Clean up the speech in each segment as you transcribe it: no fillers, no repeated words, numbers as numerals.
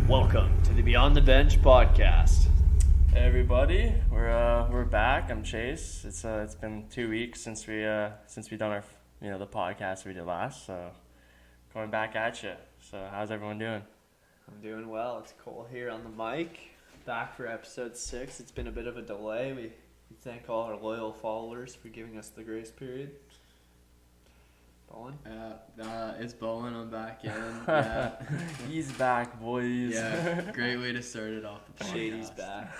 Welcome to the Beyond the Bench podcast. Hey everybody, we're back. I'm Chase. It's been 2 weeks since we done our the podcast we did last. So going back at you. So how's everyone doing? I'm doing well. It's Cole here on the mic. Back for episode 6. It's been a bit of a delay. We thank all our loyal followers for giving us the grace period. Bowen? It's Bowen. I'm back in. Yeah. He's back, boys. Yeah, great way to start it off the podcast. Shady's back.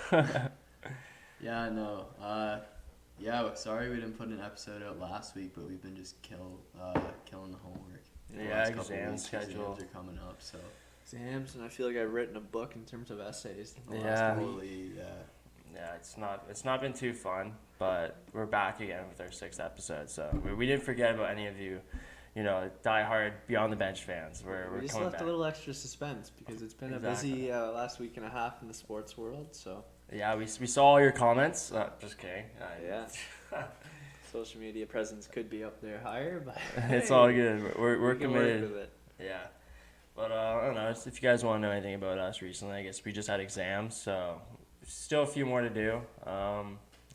Sorry we didn't put an episode out last week, but we've been just killing the homework. Exam schedule. Exams are coming up, so. Exams, and I feel like I've written a book in terms of essays. Yeah, it's not been too fun, but we're back again with our 6th episode. So we didn't forget about any of you, diehard Beyond the Bench fans. We just left a little extra suspense because it's been a busy last week and a half in the sports world. So yeah, we saw all your comments. Just kidding. Yeah. Social media presence could be up there higher, but it's all good. We're committed. Work with it. Yeah. But I don't know, if you guys want to know anything about us recently, I guess we just had exams, so still a few more to do.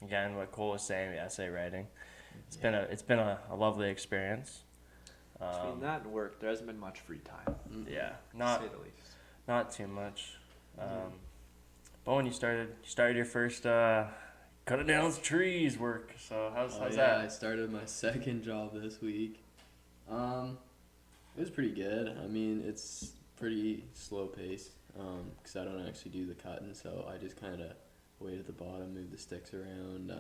Again, what Cole was saying, the essay writing, it's been a lovely experience. Between that and work, there hasn't been much free time. Yeah, to say the least. Not too much. Bowen, you started your first cutting down trees work. So how's that? I started my second job this week. It was pretty good. I mean, it's pretty slow pace because I don't actually do the cutting, so I just kind of wait at the bottom, move the sticks around,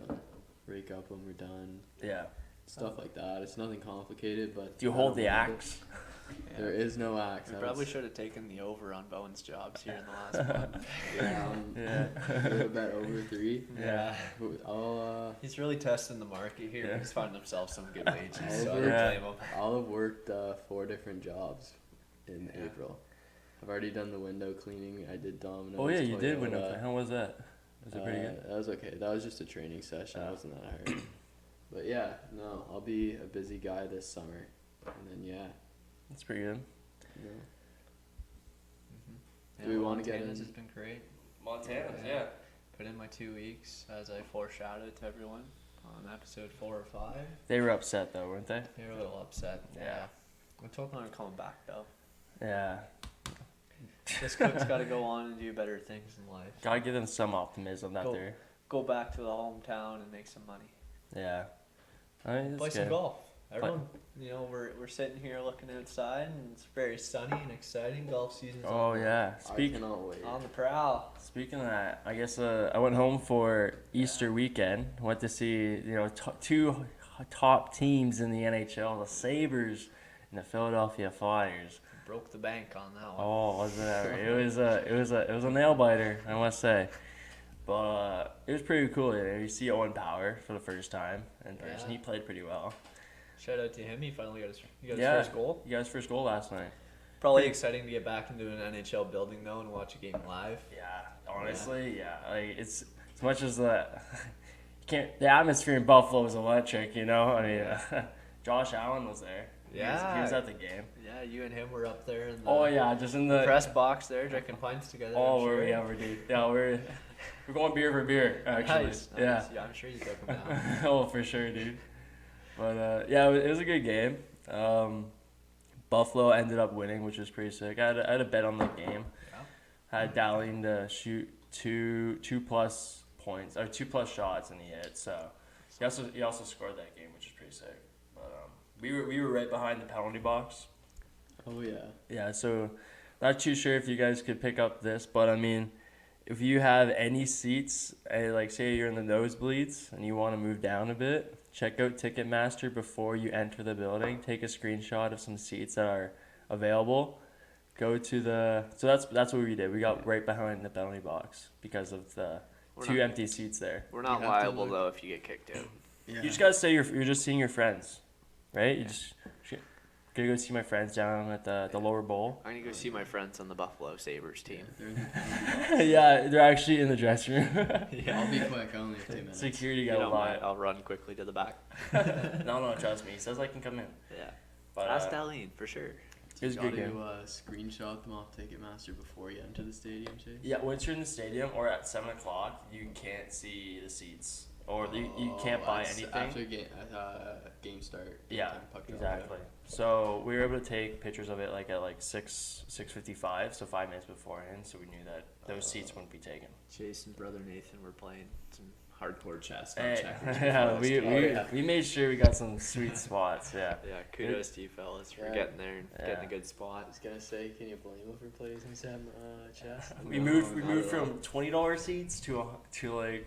rake up when we're done. Yeah. Stuff like that. It's nothing complicated, but... Do you hold the axe? Yeah. There is no axe. We probably should have taken the over on Bowen's jobs here in the last month. Yeah. Bet over 3. Yeah. He's really testing the market here. Yeah. He's finding himself some good wages, so I don't blame him. I'll have worked 4 different jobs in April. I've already done the window cleaning. I did Domino's. Oh yeah, you Toyota. did window cleaning. How was that? Was it pretty good? That was okay. That was just a training session. I wasn't that hard. But yeah, no, I'll be a busy guy this summer. And then That's pretty good. Yeah. Mm-hmm. Do we want to get in? Montana's has been great. Montana's, yeah. Put in my 2 weeks, as I foreshadowed to everyone on episode 4 or 5. They were upset though, weren't they? They were a little upset. Yeah. I'm talking on coming back though. Yeah. This cook's got to go on and do better things in life. Gotta give them some optimism that they're... Go back to the hometown and make some money. Yeah. I mean, Play some golf. Everyone, But- we're sitting here looking outside and it's very sunny and exciting. Golf season's Oh yeah. I cannot wait. on the prowl. Speaking of that, I guess I went home for Easter weekend. Went to see two top teams in the NHL, the Sabres and the Philadelphia Flyers. Broke the bank on that one. Oh, wasn't that right? It was a nail biter, I must say. But it was pretty cool. You see Owen Power for the first time in person. He played pretty well. Shout out to him. He finally got his first goal. He got his first goal last night. Probably exciting to get back into an NHL building though and watch a game live. Yeah, honestly, yeah. Like it's as much as the atmosphere in Buffalo was electric. I mean, Josh Allen was there. Yeah, he was at the game. Yeah, you and him were up there in the just in the press box there drinking pints together. we're dude. Yeah, we're going beer for beer actually. Nice. Yeah. Yeah, I'm sure you took him down. Oh, for sure, dude. But it was a good game. Buffalo ended up winning, which was pretty sick. I had a bet on the game. Yeah. I had Dowling to shoot two plus points or 2+ shots, and he hit. So he also scored that game, which is pretty sick. But we were right behind the penalty box. Oh yeah. Yeah. So not too sure if you guys could pick up this, but I mean, if you have any seats, like say you're in the nosebleeds and you want to move down a bit, check out Ticketmaster before you enter the building. Take a screenshot of some seats that are available. Go to so that's what we did. We got right behind the penalty box because of the empty seats there. We're not liable though if you get kicked out. Yeah. You just gotta say you're just seeing your friends, right? You just gonna go see my friends down at the lower bowl. I'm gonna go see my friends on the Buffalo Sabres team. Yeah, they're actually in the dressing room. I'll be quick. I only have 2 minutes. Security You got a don't lot. mind, I'll run quickly to the back. No, trust me. He says I can come in. Yeah. But Ask Darlene for sure. It was a good game. Screenshot them off Ticketmaster before you enter the stadium, Chase? Yeah, once you're in the stadium or at 7 o'clock, you can't see the seats. Or you can't buy anything. After game start. Yeah, puck drop, exactly. So we were able to take pictures of it like at like 6:55, so 5 minutes beforehand, so we knew that those seats wouldn't be taken. Chase and brother Nathan were playing some hardcore chess. Hey, checkers yeah, before this game. we made sure we got some sweet spots. Yeah. Yeah, kudos to you fellas for getting there and getting a good spot. I was gonna say, can you blame him for playing some chess? We moved from $20 seats to like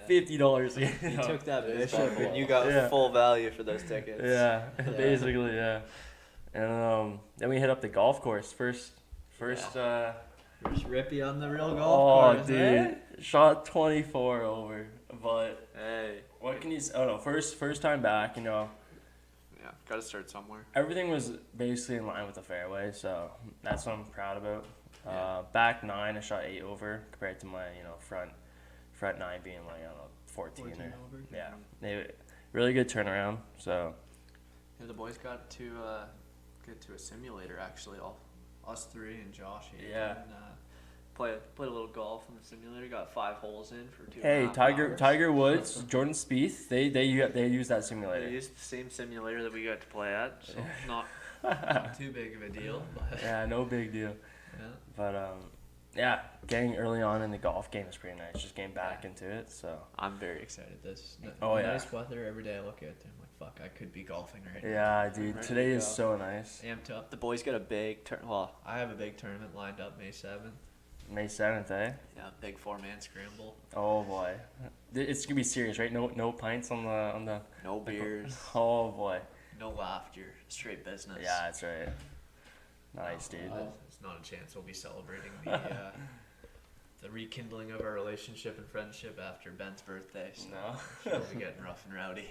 $50 seats. You took that bishop and you got full value for those tickets. Yeah, basically, yeah. And then we hit up the golf course first. First Rippy on the real golf course. Oh, dude, shot 24 over. But hey, what can you say? Oh no, first time back, you know. Yeah, gotta start somewhere. Everything was basically in line with the fairway, so that's what I'm proud about. Yeah. Back 9, I shot 8 over compared to my front 9 being like, I don't know, 14 or over. yeah. Really good turnaround. So yeah, the boys got to get to a simulator actually. All us three and Josh. Yeah. And, played a little golf in the simulator. Got 5 holes in for 2. hey, Tiger Woods, Jordan Spieth, they use that simulator. They used the same simulator that we got to play at, so not too big of a deal. But Yeah, no big deal. yeah. But yeah, getting early on in the golf game is pretty nice. Just getting back into it. So I'm very excited. Nice weather every day. I look at it and I'm like, fuck, I could be golfing right now. yeah, dude, Ready today to is go. so nice. Amped up. The boys got a big I have a big tournament lined up May 7th. May 7th, eh? Yeah, big 4-man scramble. Oh boy, it's gonna be serious, right? No pints on the. No beers. Oh boy. No laughter. Straight business. Yeah, that's right. Nice, dude. It's not a chance. We'll be celebrating the rekindling of our relationship and friendship after Ben's birthday. So No. we'll be getting rough and rowdy.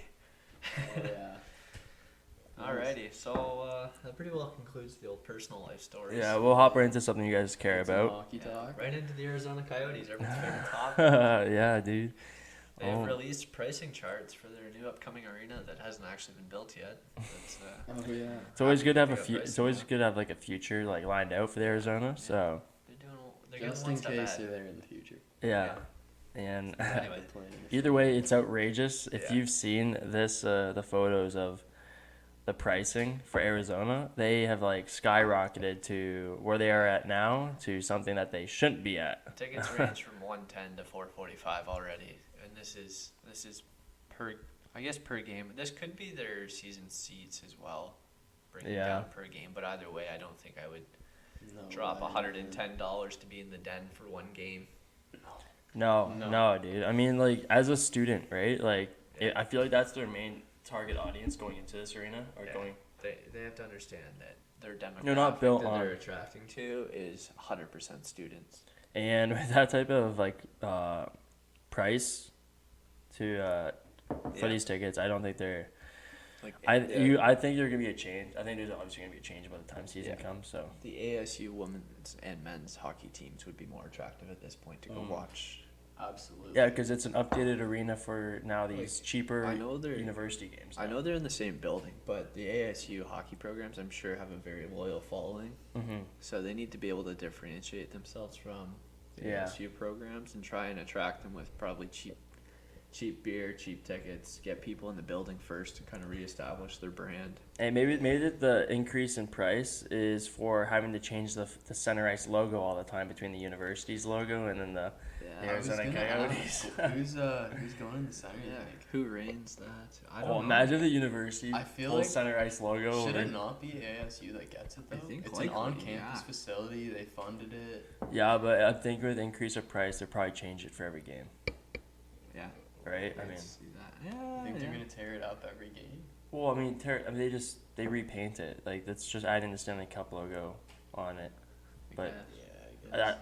Oh, yeah. Alrighty, so that pretty well concludes the old personal life stories. Yeah, we'll hop right into something you guys care Some about. hockey talk. Right into the Arizona Coyotes, everyone's favorite topic. Yeah, dude. They have released pricing charts for their new upcoming arena that hasn't actually been built yet. But, Oh yeah. It's always good to have They got It's pricing, always yeah. good to have like a future like lined out for the Arizona. So they're Just getting in one case step they're ahead. there in the future. yeah, and Anyway, either way, it's outrageous. If Yeah. you've seen this, the photos of the pricing for Arizona, they have like skyrocketed to where they are at now to something that they shouldn't be at. tickets range from 110 to 445 already, and this is per game. This could be their season seats as well, bringing Yeah. down per game. But either way, I don't think I would drop $110 to be in the den for one game. No, dude. I mean, like as a student, right? Like I feel like that's their main target audience going into this arena or going. They have to understand that their demographic They're not built that on- they're attracting to is 100% students. And with that type of like price to for these tickets, I don't think they're. Like I think there's gonna be a change. I think there's obviously gonna be a change by the time season comes. So the ASU women's and men's hockey teams would be more attractive at this point to go watch. Absolutely. yeah, because it's an updated arena for now these cheaper I know they're university games. I know they're in the same building, but the ASU hockey programs, I'm sure, have a very loyal following. Mm-hmm. So they need to be able to differentiate themselves from the Yeah. ASU programs and try and attract them with probably cheap beer, cheap tickets, get people in the building first to kind of reestablish their brand. And maybe the increase in price is for having to change the center ice logo all the time between the university's logo and then the Arizona Coyotes. Who's going in the center? You think? Who reigns that? I don't Oh, know. imagine the university I feel full like- center ice logo. Should over- it not be ASU that gets it though? I think it's an likely, on-campus yeah. facility. They funded it. Yeah, but I think with increase of price, they'll probably change it for every game, Yeah. right? I mean, see that. I Yeah. think they're gonna tear it up every game. well, I mean, they repaint it. Like that's just adding the Stanley Cup logo on it. But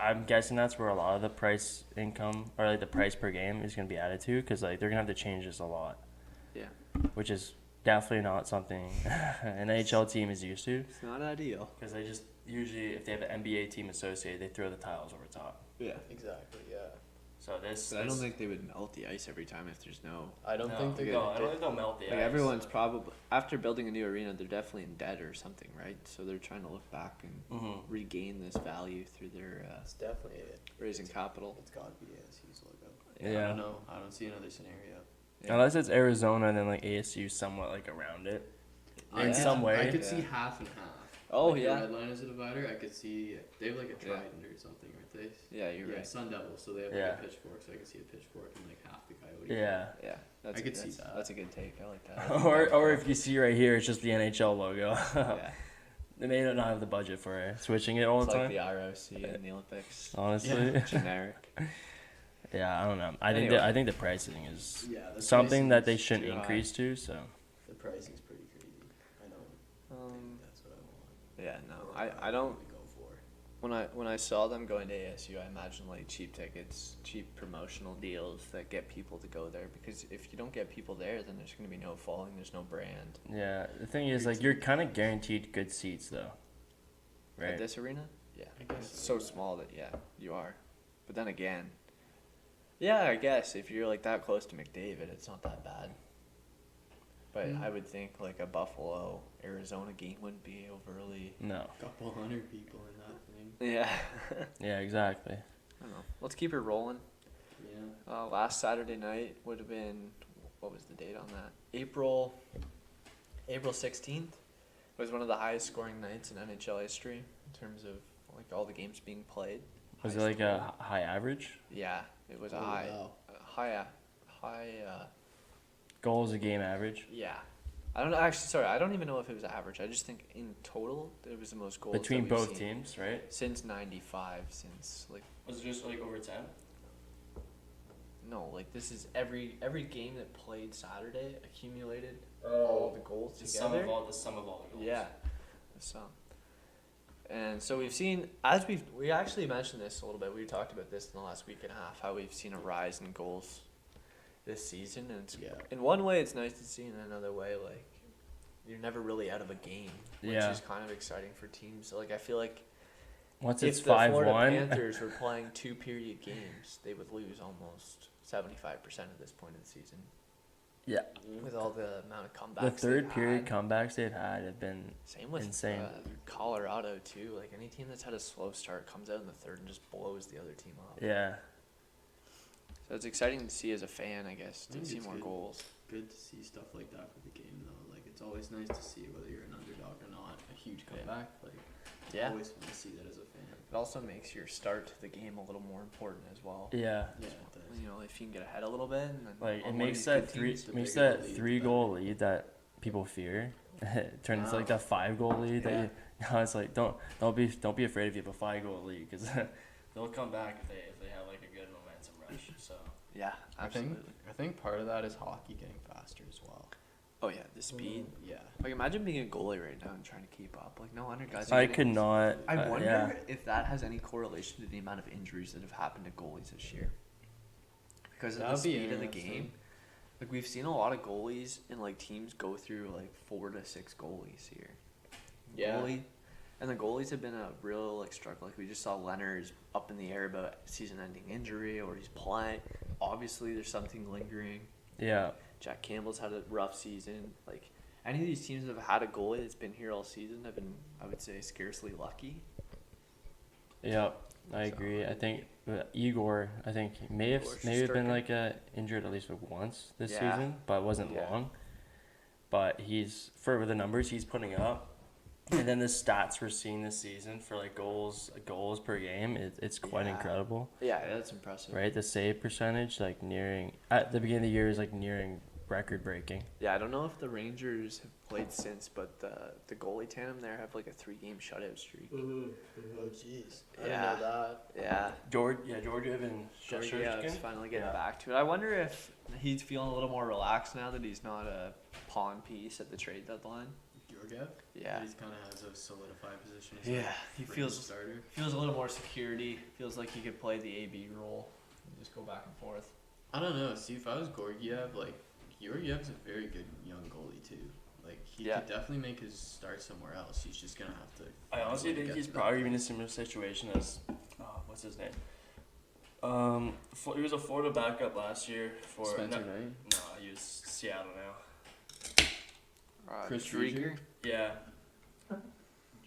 I'm guessing that's where a lot of the price income or like the price per game is going to be added to because like they're going to have to change this a lot. Yeah. Which is definitely not something an NHL team is used to It's not ideal. because they just usually if they have an NBA team associated they throw the tiles over top. Yeah. Exactly. Yeah. So this. But I don't think they would melt the ice every time if there's no. I don't No, think they're no, gonna. I don't think they'll melt the Like ice. everyone's probably after building a new arena, they're definitely in debt or something, right? So they're trying to look back and regain this value through their It's definitely raising capital. It's got to be ASU's logo. Yeah. I don't know. I don't see another scenario. Yeah. Unless it's Arizona and then like ASU somewhat like around it. In some way. I could see half and half. Oh, like yeah. The red line is a divider. I could see they have like a trident or something, aren't they? Yeah, you're right. Sun Devils, so they have like a pitchfork, so I could see a pitchfork and like half the coyote. Yeah. Yeah, I could see that. That's a good take. I like that. or if you see right here, it's just the NHL logo. Yeah, They may not have the budget for it. Switching it all it's the like time. the ROC and the Olympics. Honestly. Generic. Yeah, I don't know. Anyway. I think the pricing is The something that they pricing's shouldn't too high. increase to. So The pricing's pretty crazy. I don't think that's what I want. Yeah, no, I don't. Really go for. When I saw them going to ASU, I imagined like cheap tickets, cheap promotional deals that get people to go there. Because if you don't get people there, then there's going to be no following. There's no brand. yeah, the thing is like you're kind of guaranteed good seats though, At right? this arena, yeah, I guess it's so, so yeah. small that you are. But then again, yeah, I guess if you're like that close to McDavid, it's not that bad. But I would think like a Buffalo, Arizona game wouldn't be overly. No. Couple hundred people in that thing. Yeah. Yeah, exactly. I don't know. Let's keep it rolling. Yeah. Last Saturday night would have been, what was the date on that? April 16th. It was one of the highest scoring nights in NHL history in terms of like all the games being played. Was it Highest like a high average? Yeah, it was a Oh, high, wow. high. Goals a game average Yeah, I don't know. Actually, sorry, I don't even know if it was average. I just think in total it was the most goals between that we've both seen teams, right? since '95. Since like Was it just like over 10? no, like this is every game that played Saturday accumulated all the goals the together. the sum of all the goals. Yeah, the sum. And so we've seen, as we actually mentioned this a little bit. We talked about this in the last week and a half. How we've seen a rise in goals this season, and it's, in one way it's nice to see, in another way like you're never really out of a game, which Yeah. is kind of exciting for teams. Like I feel like Once if it's the Florida 5-1, Panthers were playing 2-period games, they would lose almost 75% at this point of the season. Yeah. With all the amount of comebacks. the third they've period had. comebacks they've had have been Same with insane. Colorado too. Like any team that's had a slow start comes out in the third and just blows the other team up. yeah. So it's exciting to see as a fan, I guess, I to think see it's more good. goals. Good to see stuff like that for the game, though. Like, it's always nice to see whether you're an underdog or not. A huge comeback. Like, Yeah. always want to see that as a fan. It also makes your start to the game a little more important as well. Yeah. Yeah, it does. You know, if you can get ahead a little bit, and then Like on it one of makes these that good three teams, the makes bigger that the lead, 3-goal lead that people fear turns to like that 5-goal lead Yeah. that you, it's like don't be afraid if you have a 5-goal lead because they'll come back if they have like a good momentum rush. So Yeah, absolutely. I think part of that is hockey getting faster as well. Oh yeah, the speed. Yeah. Like imagine being a goalie right now and trying to keep up. Like no wonder guys. I could not. I wonder Yeah. if that has any correlation to the amount of injuries that have happened to goalies this year. Because of the That'd be speed of the interesting. game. Like we've seen a lot of goalies and like teams go through like 4 to 6 goalies here. Yeah. And the goalies have been a real like struggle. Like we just saw Leonard's up in the air about season-ending injury, or he's playing. Obviously, there's something lingering. Yeah. Jack Campbell's had a rough season. Like any of these teams that have had a goalie that's been here all season have been, I would say, scarcely lucky. Yeah. I agree. I think Igor. I think he may have been Shesterkin. like injured at least once this Yeah. season, but it wasn't Yeah. long. But he's for the numbers he's putting up, and then the stats we're seeing this season for like goals per game, it's quite Yeah. incredible, Yeah, that's impressive. right? The save percentage like nearing at the beginning of the year is like nearing record breaking. Yeah, I don't know if the Rangers have played since, but the goalie tandem there have like a 3-game shutout streak. Oh, jeez. I Yeah. didn't know that. Yeah. Georgiev and Yeah, it's finally getting back to it. I wonder if he's feeling a little more relaxed now that he's not a pawn piece at the trade deadline. Georgiev? Yeah. He kind of has a solidified position. as Yeah, a he fringe feels starter. a little more security. Feels like he could play the AB role and just go back and forth. I don't know. See, if I was Georgiev, like, Georgiev's a very good young goalie, too. Like, he Yeah. could definitely make his start somewhere else. He's just going to have to. I honestly find a way think to he's get to that probably in a point. similar situation as what's his name? He was a Florida backup last year for. Spencer no, Knight. no, he was Seattle now. Chris Drieger. Drieger? Yeah.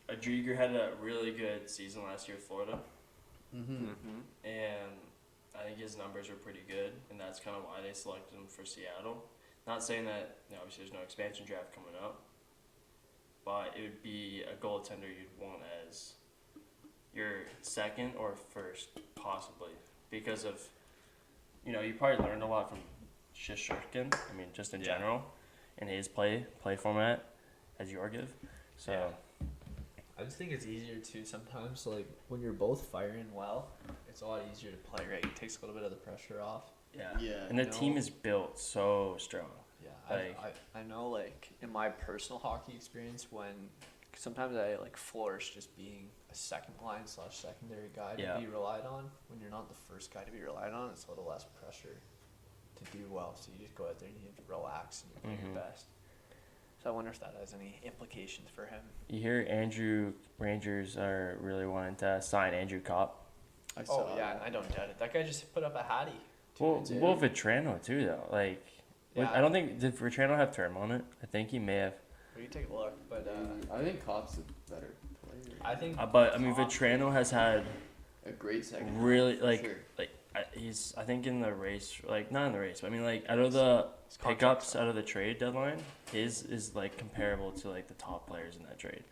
Drieger had a really good season last year with Florida, Mm-hmm. and I think his numbers were pretty good, and that's kind of why they selected him for Seattle. Not saying that, obviously there's no expansion draft coming up, but it would be a goaltender you'd want as your second or first, possibly, because of, you probably learned a lot from Shishkin, just in general, in his play format as Georgiev. So. Yeah. I just think it's easier too sometimes. Like when you're both firing well, it's a lot easier to play. Right, it takes a little bit of the pressure off. Yeah. Yeah. And the team is built so strong. Yeah, Like- I know. Like in my personal hockey experience, when sometimes I like flourish just being a second line / secondary guy to be relied on. When you're not the first guy to be relied on, it's a little less pressure to do well. So you just go out there and you relax and you play your best. So I wonder if that has any implications for him. You hear Rangers are really wanting to sign Andrew Kopp. I saw and I don't doubt it. That guy just put up a hattie. Well, Vetrano too though. Like, I don't think did Vetrano have term on it. I think he may have. We can take a look, but I think Kopp's a better player. I think. But Vetrano has had A great second. really half, for like sure. he's I think in the race, like not in the race, but out of the pickups out of the trade deadline, his is like comparable to like the top players in that trade.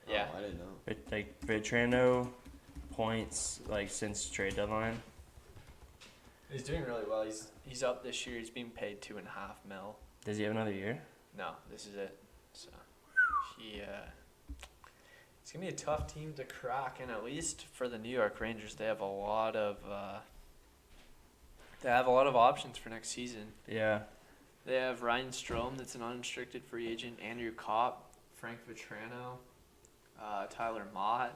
Yeah. Oh, I didn't know. But like Vetrano points like since trade deadline. He's doing really well. He's up this year. He's being paid $2.5 million. Does he have another year? No, this is it. So it's gonna be a tough team to crack, and at least for the New York Rangers, they have a lot of options for next season. Yeah. They have Ryan Strome, that's an unrestricted free agent. Andrew Kopp, Frank Vetrano, Tyler Mott,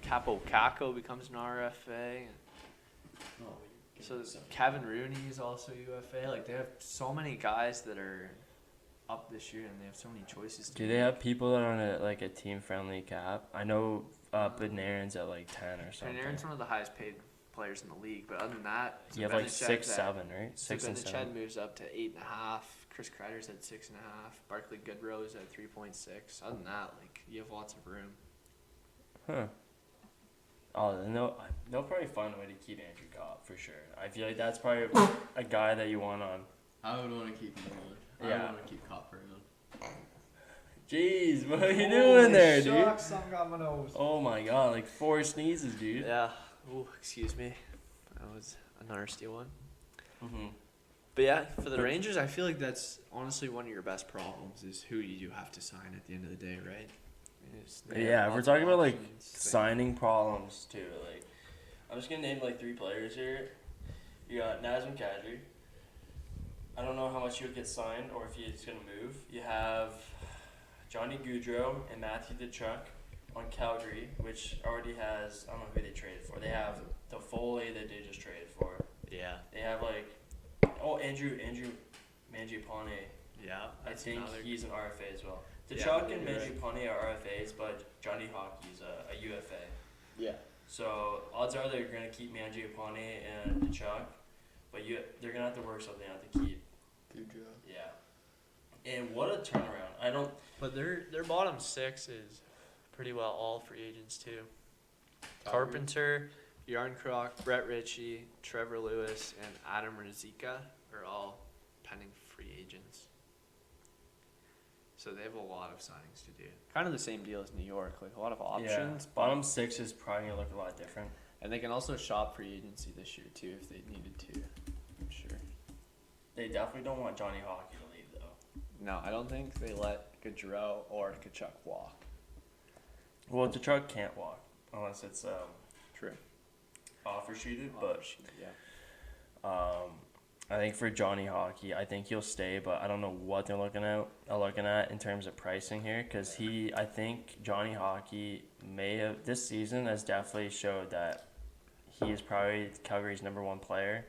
Capo Caco becomes an RFA. So Kevin Rooney is also UFA. Like they have so many guys that are up this year, and they have so many choices. Do they have people that are on a team friendly cap? I know Panarin's at like 10 or something. Panarin's one of the highest paid players in the league, but other than that, You have like 6, 7, right? 6 and 7. Zibanejad moves up to 8.5. Chris Kreider's at 6.5. Barclay Goodrow's at 3.6. Other than that, like you have lots of room. Huh. Oh, they'll probably find a way to keep Andrew Kopp for sure. I feel like that's probably a guy that you want on. I would want to keep him on. Yeah. I would want to keep Kopp around. Jeez, what are you doing there, dude? Something got my nose. Oh my god, like 4 sneezes, dude. Yeah. Ooh, excuse me. That was another steal one. Mm-hmm. But yeah, for the Rangers, I feel like that's honestly one of your best problems is who you do have to sign at the end of the day, right? Yeah, if we're talking about like signing problems too, like I'm just gonna name like 3 players here. You got Nazem Kadri. I don't know how much he would get signed or if he's gonna move. You have Johnny Gaudreau and Matthew Tkachuk on Calgary, which already has I don't know who they traded for. They have the Foley that they just traded for. Yeah. They have like Andrew Mangiapane. Yeah. I think he's an RFA as well. Yeah, Tkachuk and you're Mangiapane are RFAs, but Johnny Hockey's a UFA. Yeah. So odds are they're gonna keep Mangiapane and Tkachuk, but they're gonna have to work something out to keep. Good job. Yeah. And what a turnaround! But their bottom 6 is pretty well all free agents too. Carpenter, Yarncroc, Brett Ritchie, Trevor Lewis, and Adam Ruzicka are all pending free agents. So they have a lot of signings to do. Kind of the same deal as New York, like a lot of options. Yeah. Bottom 6 is probably gonna look a lot different. And they can also shop free agency this year too if they needed to. I'm sure. They definitely don't want Johnny Hockey to leave though. No, I don't think they let Gaudreau or Tkachuk walk. Well, Tkachuk can't walk unless it's True. offer sheeted, but yeah. I think for Johnny Hockey, I think he'll stay, but I don't know what they're looking at in terms of pricing here, because I think Johnny Hockey this season has definitely showed that he is probably Calgary's #1 player,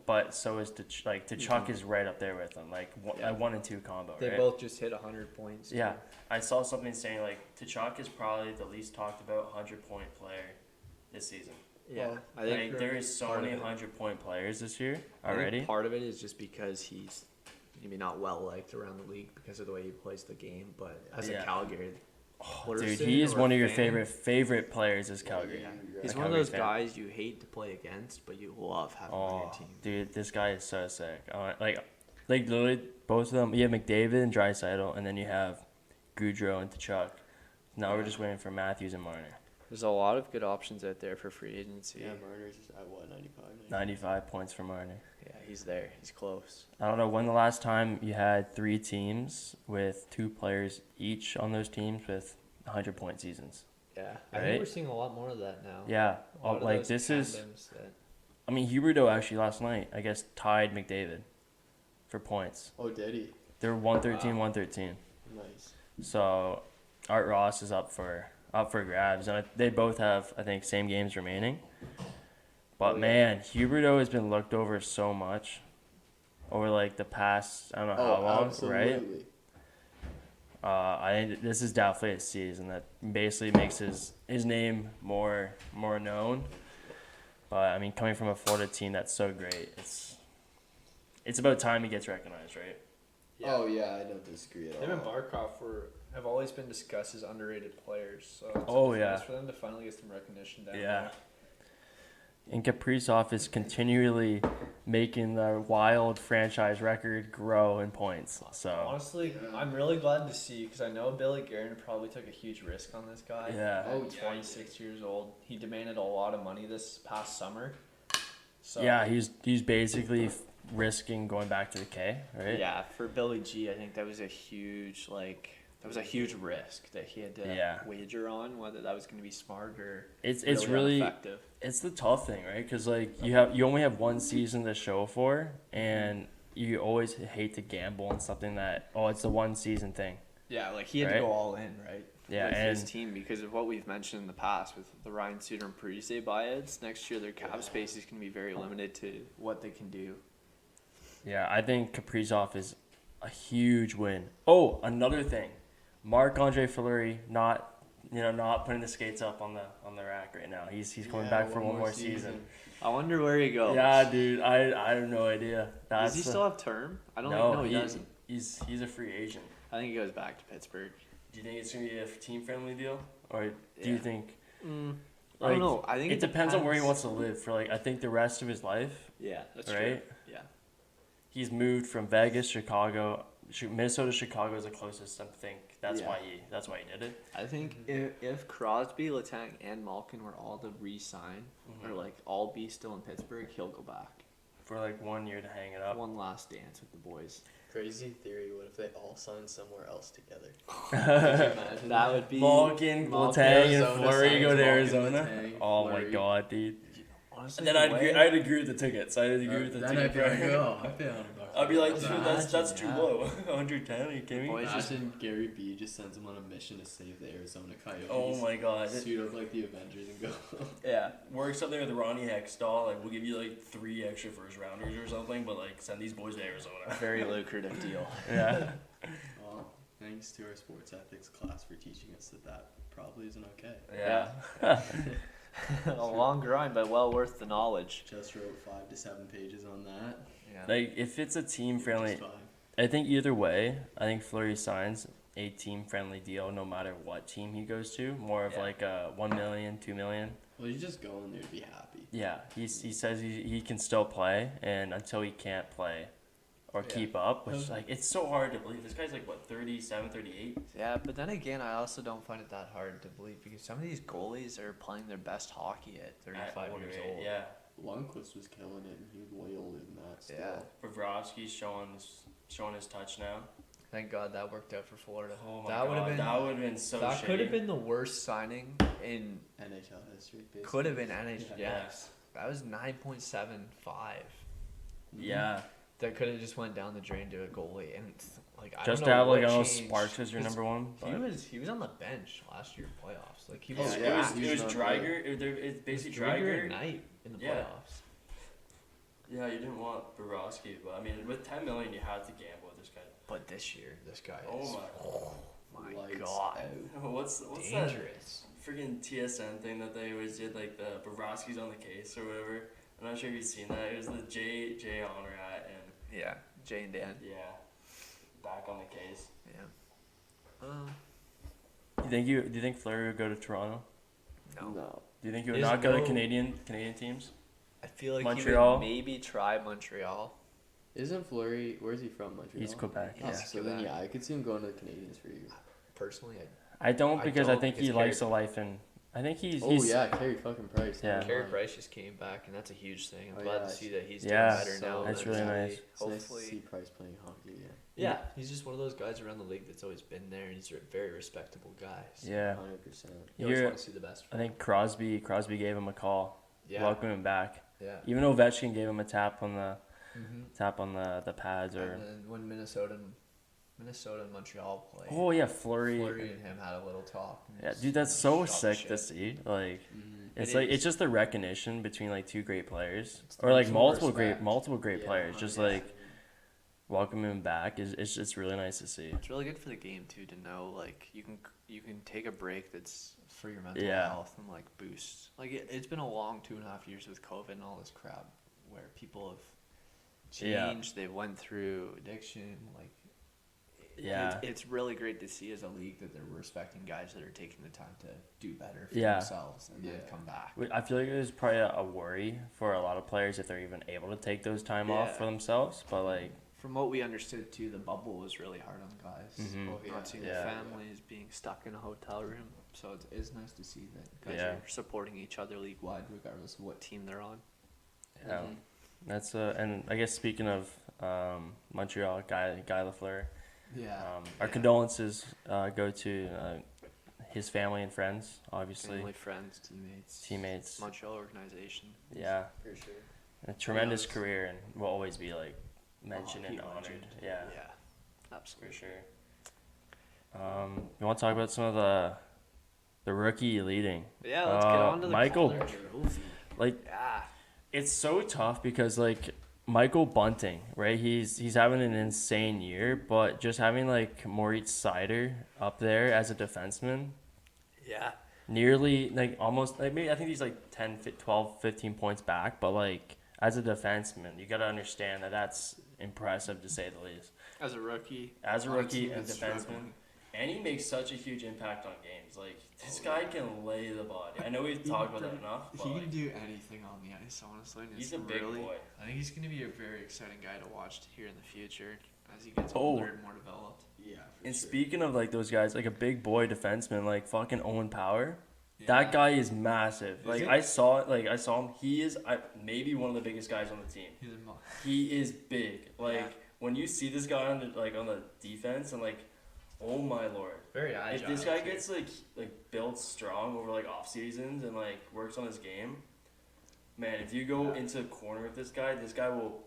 but so is Tkachuk is right up there with him, like a 1 and 2 combo. They right? both just hit 100 points. Yeah, I saw something saying like Tkachuk is probably the least talked about 100-point player this season. Yeah, Well, I think Like, there is so part many of it- 100-point players this year I think already. part of it is just because he's maybe not well liked around the league because of the way he plays the game. But as a Yeah. Calgary, Dude, person he is or one of your fan, favorite players as Calgary. he's a one of Calgary those fan. guys you hate to play against, but you love having on your Oh, team. dude, this guy is so sick. Like literally both of them. You have McDavid and Draisaitl, and then you have Goudreau and Tkachuk. Now we're just waiting for Matthews and Marner. There's a lot of good options out there for free agency. Yeah, Marner's at what, 95? 95 points for Marner. Yeah, he's there. He's close. I don't know when the last time you had 3 teams with 2 players each on those teams with 100-point seasons. Yeah, I Right? think we're seeing a lot more of that now. Yeah, A lot of like those this is. tandems that- I mean, Huberdeau actually last night, I guess, tied McDavid for points. Oh, did he? They're 113, Wow. 113. Nice. So Art Ross is up for grabs, and they both have, I think, same games remaining. But Oh, yeah. man, Huberdeau has been looked over so much over like the past, I don't know how Oh, long, absolutely. right? I think this is definitely a season that basically makes his name more known. But I mean, coming from a Florida team that's so great, it's about time he gets recognized, right? Oh, yeah, I don't disagree at all. Him and Barkov have always been discussed as underrated players. So it's Oh, nice yeah. for them to finally get some recognition down Yeah. there. And Kaprizov is continually making the Wild franchise record grow in points. So Honestly, I'm really glad to see because I know Billy Guerin probably took a huge risk on this guy. yeah, Oh, At yeah, 26 years old. He demanded a lot of money this past summer. So yeah, he's basically risking going back to the K, right? yeah, for Billy G, I think that was a huge risk that he had to Yeah. wager on whether that was going to be smart or It's really really effective. it's the tough thing, right? Because like you only have one season to show for, and you always hate to gamble on something that it's a one season thing. Yeah, like he had Right? to go all in, right? Yeah, with his and- team because of what we've mentioned in the past with the Ryan Suter and Parise buyouts. Next year, their cap space is going to be very limited to what they can do. Yeah, I think Kaprizov is a huge win. Oh, another thing, Marc-Andre Fleury not putting the skates up on the rack right now. He's coming back for one more season. I wonder where he goes. Yeah, dude, I have no idea. Does he still have term? I don't no, think he doesn't. He's a free agent. I think he goes back to Pittsburgh. Do you think it's gonna be a team friendly deal, or do you Yeah. think? I don't know. I think it depends on where he wants to live for I think the rest of his life. Yeah, that's Right? true. Yeah. He's moved from Vegas, Chicago, Minnesota, Chicago is the closest. I think that's Yeah. why he did it. I think if Crosby, Letang, and Malkin were all to re-sign or all be still in Pittsburgh, he'll go back. For 1 year to hang it up. One last dance with the boys. Crazy theory. What if they all signed somewhere else together? That would be Malkin, Malkin, Letang, and Arizona Fleury signs go to Malkin, Arizona. Letang, Oh my Fleury. god, dude. Honestly, And then I'd agree with the tickets. I'd agree with the Then ticket I'd be like, price. oh, I pay $100. I'd be like, dude, Imagine, that's too yeah. low. 110? Are you kidding me? Boys just- Imagine Gary B just sends him on a mission to save the Arizona Coyotes. Oh my god. Suit up like the Avengers and go. Yeah. Work something with Ronnie Hextall. We'll give you 3 extra first rounders or something, but send these boys to Arizona. Very lucrative deal. Yeah. Well, thanks to our sports ethics class for teaching us that probably isn't okay. Yeah. A long grind, but well worth the knowledge. Just wrote 5 to 7 pages on that. Yeah. If it's a team friendly, Just 5. I think either way, I think Fleury signs a team friendly deal no matter what team he goes to. More of Yeah. a 1 million, 2 million. Well, you just go in there to be happy. Yeah, he says he can still play, and until he can't play or Yeah. keep up, which it's so hard to believe. This guy's 37, 38. Yeah, but then again, I also don't find it that hard to believe because some of these goalies are playing their best hockey at 35 years old. Yeah. Lundqvist was killing it, and he was way older than that still. Yeah. Bobrovsky's showing his touch now. Thank God that worked out for Florida. Oh my that would have god, been that would have been so that shitty. could have been the worst signing in NHL history, basically. could have been NHL. Yeah. Yes, that was 9.75. Yeah. That could have just went down the drain to a goalie, and I Just don't to know have what I know changed. Sparks as your 'Cause number one. He was on the bench last year playoffs. He Oh, was yeah, scratched. he It was not Dreiger. It's basically Dreiger. at night in the Yeah. playoffs. Yeah, you didn't want Bobrovsky, but I mean, with 10 million, you had to gamble with this guy. But this year, this guy Oh is my. my Lights God, out. What's that? dangerous. freaking TSN thing that they always did, like the Bobrovsky's on the case or whatever. I'm not sure if you've seen that. It was the J Honorat and Yeah, Jay and Dan. yeah, back on the case. Yeah. Do you think Fleury would go to Toronto? No. Do you think he would There's not go to no- Canadian teams? I feel like Montreal? he would maybe try Montreal. Isn't Fleury? Where's he from? Montreal. He's Quebec. Oh, Yeah. so then I could see him going to the Canadians for you. Personally, I don't because I don't think he because likes Carey- a life in. I think he's. Oh yeah, Carey fucking Price. Yeah. Carey Price just came back, and that's a huge thing. I'm Oh, glad yeah, to see that he's yeah, doing better so now. that's than really Fleury. nice. It's nice to see Hopefully, Price playing hockey. yeah, he's just one of those guys around the league that's always been there, and he's a very respectable guy. So Yeah. 100%. you always You're- want to see the best. I From think Crosby gave him a call, him. welcome him back. Yeah. Even Ovechkin gave him a tap on the Mm-hmm. the pads or. And then when Minnesota and Montreal played, Oh yeah, Fleury. Fleury and him had a little talk. and Yeah, just dude, that's so shot the sick shit. to see. Like, it's It like is. it's just the recognition between like two great players, It's the or like mutual multiple respect. great Yeah, players. Just 100%. like welcoming him back is it's just really nice to see. It's really good for the game too to know like you can take a break that's for your mental Yeah. health and like boost. Like it's been a long 2.5 years with COVID and all this crap where people have Yeah. changed. They went through addiction. Like Yeah. it's really great to see as a league that they're respecting guys that are taking the time to do better for Yeah. themselves and then come back. I feel like it was probably a worry for a lot of players if they're even able to take those time off Yeah. for themselves. But like, From what we understood too, the bubble was really hard on guys. Mhm. Oh, yeah. Not seeing Yeah. their families being stuck in a hotel room. So it's nice to see that guys Yeah. are supporting each other league wide, regardless of what team they're on. yeah, that's and I guess speaking of Montreal, Guy Lafleur, our condolences go to his family and friends, obviously, family, friends, teammates. Montreal organization. Yeah, For sure. a tremendous Yeah, career and will always be like mentioned and hockey honored. legend. Yeah, Yeah, for absolutely. sure. You want to talk about some of the rookie leading? Yeah, let's get on to the Michael- Calder Trophy. Like, Yeah, it's so tough because like Michael Bunting, right? He's having an insane year, but just having like Moritz Seider up there as a defenseman, yeah. nearly like almost like maybe I think he's like 10, 12, 15 points back, but like as a defenseman, you got to understand that that's impressive to say the least. As a rookie, As a on rookie team and that's defenseman, struggling. and he makes such a huge impact on games. Like this guy can lay the body. I know we've talked about that enough, but He like, can do anything on the ice, honestly. And he's it's a big really, boy. I think he's going to be a very exciting guy to watch here in the future as he gets Oh. older and more developed. Yeah. And speaking of like those guys, like a big boy defenseman, like fucking Owen Power, that guy is massive. Like he? I saw him. He is maybe one of the biggest guys on the team. He's a He is big. Like Yeah. when you see this guy on the defense, and like, oh my lord, very agile. if this guy too. gets like built strong over like off seasons and like works on his game, man, if you go into the corner with this guy will.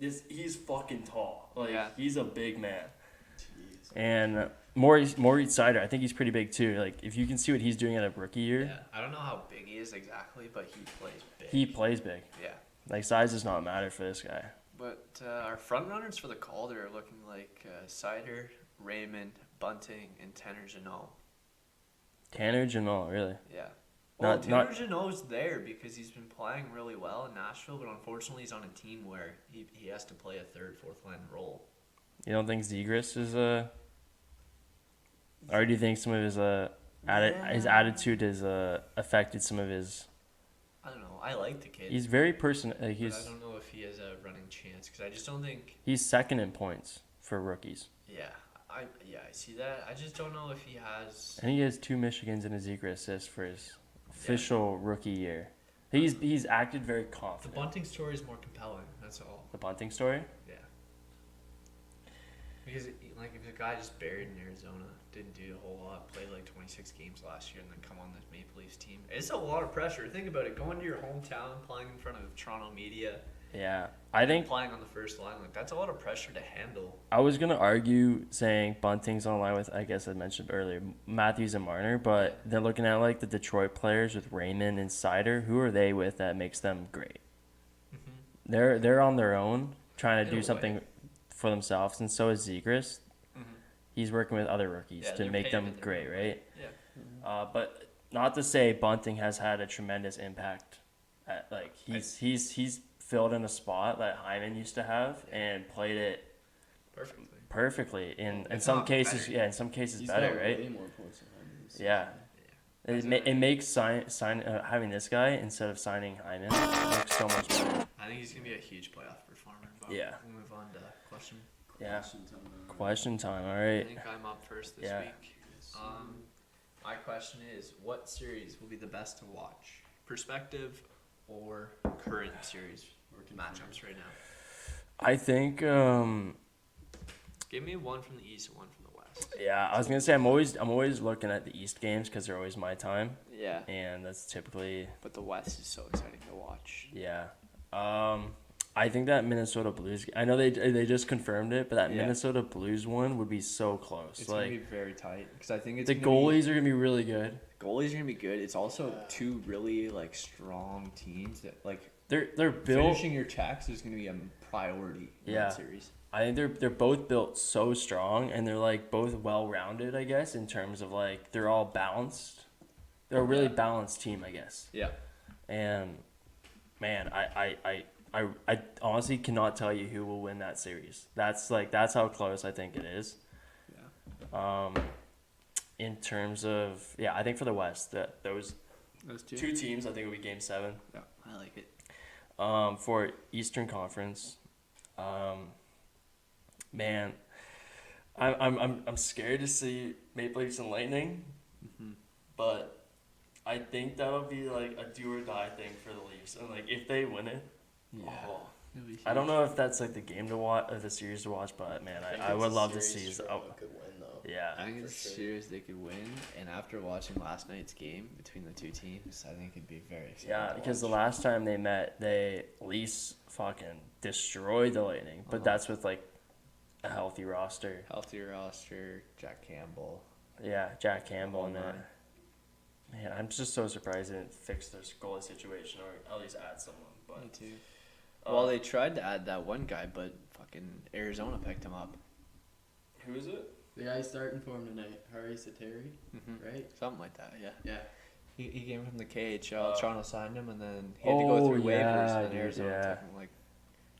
He's fucking tall. Like Yeah. he's a big man. Jeez. And Maurice Seider, I think he's pretty big too. Like if you can see what he's doing at a rookie year, Yeah, I don't know how big he is exactly, but he plays big. he plays big. Yeah. Like size does not matter for this guy. But our front runners for the Calder are looking like Cider, Raymond, Bunting, and Tanner Janot. Tanner Janot, really. Yeah. Well, Not- Tanner not- Janot's there because he's been playing really well in Nashville, but unfortunately he's on a team where he has to play a third, fourth line role. You don't think Zegras is or do you think some of his his attitude has affected some of his? I don't know. I like the kid. He's very but I he's don't know if he has a running chance because I just don't think. he's second in points for rookies, Yeah, I see that. I just don't know if he has. and he has 2 Michigans and a Zegras assist for his official rookie year. He's acted very The confident. Bunting story is more compelling. That's all. The Bunting story. Yeah. Because like if a guy just buried in Arizona, didn't do a whole lot, played like 26 games last year, and then come on this Maple Leafs team, it's a lot of pressure. Think about it: going to your hometown, playing in front of Toronto media, Yeah, I think playing on the first line, like that's a lot of pressure to handle. I was gonna argue saying Bunting's on line with, I guess I mentioned earlier, Matthews and Marner, but they're looking at like the Detroit players with Raymond and Seider. Who are they with that makes them great? They're on their own trying to In do a something way. for themselves, and so is Zegras. He's working with other rookies Yeah, to they're make them paving their great, own right? Yeah. But not to say Bunting has had a tremendous impact. He's filled in a spot that Hyman used to have and played it perfectly. In If some not cases, better. yeah, in some cases He's better, got right? way more points than Hyman this Yeah. season. It makes having this guy instead of signing Hyman looks so much better. I think he's gonna be a huge playoff performer. But Yeah. We'll move on to question. Yeah. Question time, Question time. All I right. think I'm up first this Yeah. week. My question is, what series will be the best to watch? Perspective or current series matchups right now? I think. Give me one from the East and one from the West. Yeah, I was gonna say I'm always looking at the East games because they're always my time, Yeah, and that's typically but the West is so exciting to watch. yeah. I think that Minnesota Blues. I know they just confirmed it, but that Yeah. Minnesota Blues one would be so close. It's like gonna be very tight because I think it's the goalies are gonna be really good. goalies are gonna be good. It's also Yeah. two really like strong teams that like They're built. finishing your checks is gonna be a priority in Yeah. that series. I think they're both built so strong, and they're like both well rounded. I guess in terms of like they're all balanced. They're a really Yeah. balanced team, I guess. Yeah. And man, I honestly cannot tell you who will win that series. That's how close I think it is. Yeah. In terms of I think for the West that those Those two teams I think will be Game 7. Yeah, I like it. For Eastern Conference, man, I'm scared to see Maple Leafs and Lightning, but I think that'll be like a do or die thing for the Leafs, and like if they win it, I don't know if that's like the game to watch, or the series to watch, but man, I would love to see. Good win though. Yeah, I think it's For sure. serious they could win, and after watching last night's game between the two teams, I think it'd be very exciting. yeah, to because the watch. last time they met, they Leafs fucking destroyed the Lightning, but that's with like a healthy roster. Healthy roster, Jack Campbell. Yeah, Jack Campbell and line. man, I'm just so surprised they didn't fix their goalie situation or at least add someone. But Me too. Well, they tried to add that one guy, but fucking Arizona picked him up. who is it? The guy starting for him tonight, Hari Sateri, right? Something like that, yeah. Yeah. He came from the KHL. Toronto signed him, and then he had to go through waivers, and dude, Arizona took him. Like,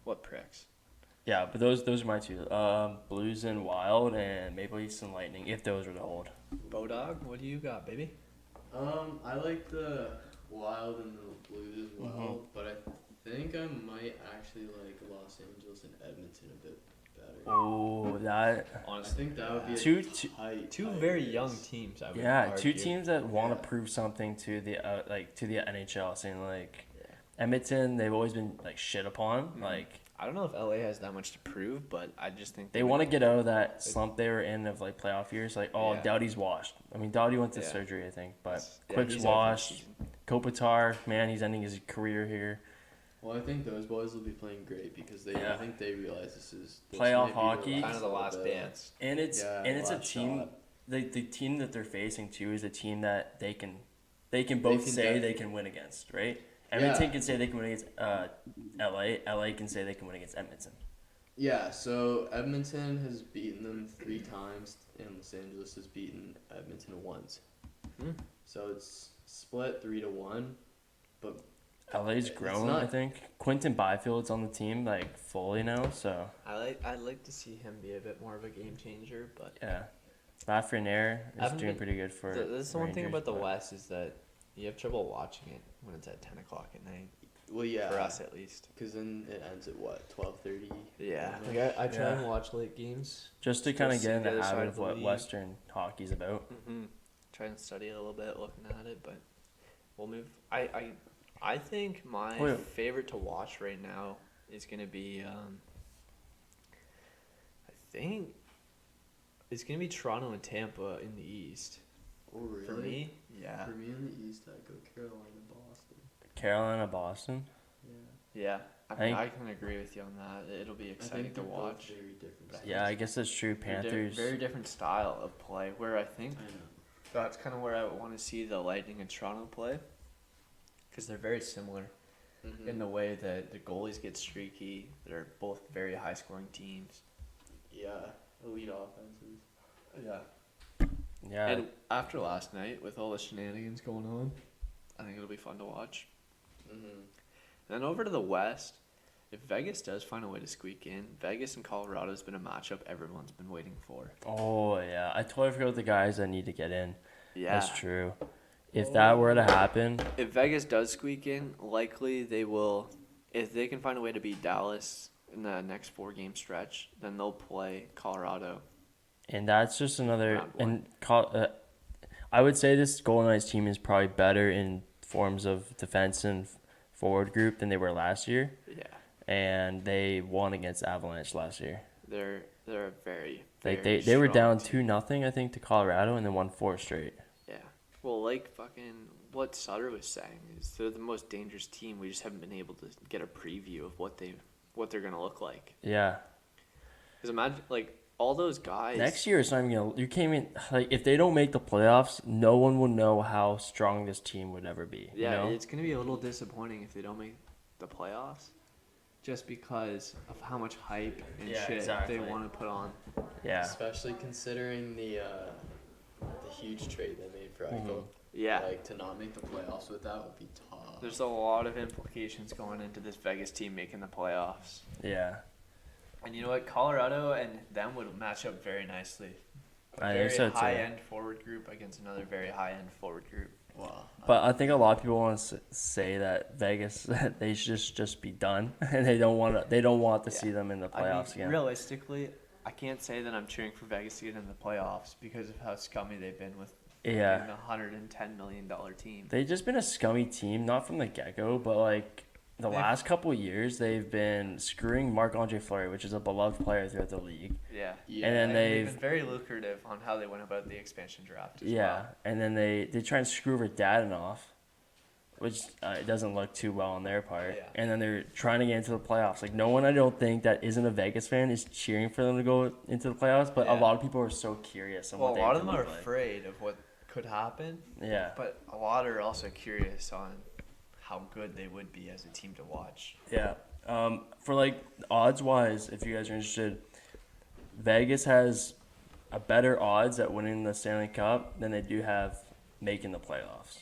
what pricks? Yeah, but those are my two. Blues and Wild and Maple Leafs and Lightning, if those were to hold. Bodog, what do you got, baby? I like the Wild and the Blues as well, but I think I might actually like Los Angeles and Edmonton a bit better. Oh, that. I Honestly, think that would be Two- two very young teams. I would Yeah, two argue. teams that want Yeah. to prove something to the to the NHL. Saying like Edmonton, they've always been like shit upon. Like I don't know if LA has that much to prove, but I just think they want to get out of that slump they were in of like playoff years. Like Yeah. Doughty's washed. I mean, Doughty went to Yeah. surgery, I think, but Yeah, Quick's he's out for the washed. season. Kopitar, man, he's ending his career here. Well, I think those boys will be playing great because Yeah. I think they realize this Playoff might be hockey. Kind of the last dance. And it's Yeah, a last team. shot. The team that they're facing too is a team that they can both can say they def- can win against, right? Edmonton Yeah. can say they can win against LA. LA can say they can win against Edmonton. Yeah, so Edmonton has beaten them 3 times, and Los Angeles has beaten Edmonton once. Hmm. So it's split 3-1, but LA's It's grown, not- I think. Quentin Byfield's on the team like fully now, so I'd like to see him be a bit more of a game changer, but yeah. Lafreniere I is haven't doing been- pretty good for. that's the one thing Rangers, about the but- West is that you have trouble watching it when it's at 10 o'clock at night. well, yeah, For us, at least. because then it ends at what 12:30. Yeah, Almost. like I try Yeah. and watch late games. Just to kind of Just get in see the the other side habit of of the what league. Western hockey's about. Try and study it a little bit, looking at it, but we'll move. I think my Oh, yeah. favorite to watch right now is gonna be I think it's gonna be Toronto and Tampa in the East. Oh, really? For me, yeah, For me in the East, I'd go Carolina, Boston. Carolina, Boston. Yeah. yeah. I think- I can agree with you on that. It'll be I exciting think to they're both watch. very different. But I Yeah, I guess that's true. They're Panthers. very different style of play. Where I think I know. that's kind of where I want to see the Lightning and Toronto play, because they're very similar in the way that the goalies get streaky. They're both very high-scoring teams. Yeah, elite offenses. Yeah. Yeah. And after last night, with all the shenanigans going on, I think it'll be fun to watch. Mm-hmm. And then over to the West, if Vegas does find a way to squeak in, Vegas and Colorado has been a matchup everyone's been waiting for. Oh, yeah. I totally forgot the guys that need to get in. Yeah. That's true. If that were to happen, If Vegas does squeak in, likely they will. If they can find a way to beat Dallas in the next 4-game stretch, then they'll play Colorado. and that's just another. Round one. I would say this Golden Knights team is probably better in forms of defense and forward group than they were last year. Yeah, And they won against Avalanche last year. they're a very Like very they were strong down team. 2-0 I think to Colorado and then won 4 straight. Yeah. Well, like fucking what Sutter was saying is they're the most dangerous team. We just haven't been able to get a preview of what they're gonna look like. Yeah. Because imagine like all those guys. Next year it's not even gonna. You can't even like if they don't make the playoffs, no one will know how strong this team would ever be. Yeah, You know? it's gonna be a little disappointing if they don't make the playoffs, just because of how much hype and Yeah, shit exactly. they want to put on. Yeah. Especially considering the huge trade they made for Eichel. Yeah. Like to not make the playoffs with that would be tough. There's a lot of implications going into this Vegas team making the playoffs. Yeah. And you know what? Colorado and them would match up very nicely. A I very think so, too. high-end forward group against another very high-end forward group. Wow. But I think a lot of people want to say that Vegas they should just be done and they don't want to see them in the playoffs again. Realistically, I can't say that I'm cheering for Vegas to get in the playoffs because of how scummy they've been with Yeah. a $110 million team. They've just been a scummy team, not from the get-go, but like the last couple of years they've been screwing Marc-Andre Fleury, which is a beloved player throughout the league. Yeah. Yeah. And then They've they've been very lucrative on how they went about the expansion draft as yeah, well. and then they try and screw Radadin, which it doesn't look too well on their part. Yeah. And then they're trying to get into the playoffs. Like no one I don't think that isn't a Vegas fan is cheering for them to go into the playoffs, but a Yeah. lot of people are so curious on Well, what a they lot of could them are look like. afraid of what could happen, Yeah. but a lot are also curious on how good they would be as a team to watch. Yeah. For like odds wise, if you guys are interested, Vegas has a better odds at winning the Stanley Cup than they do have making the playoffs.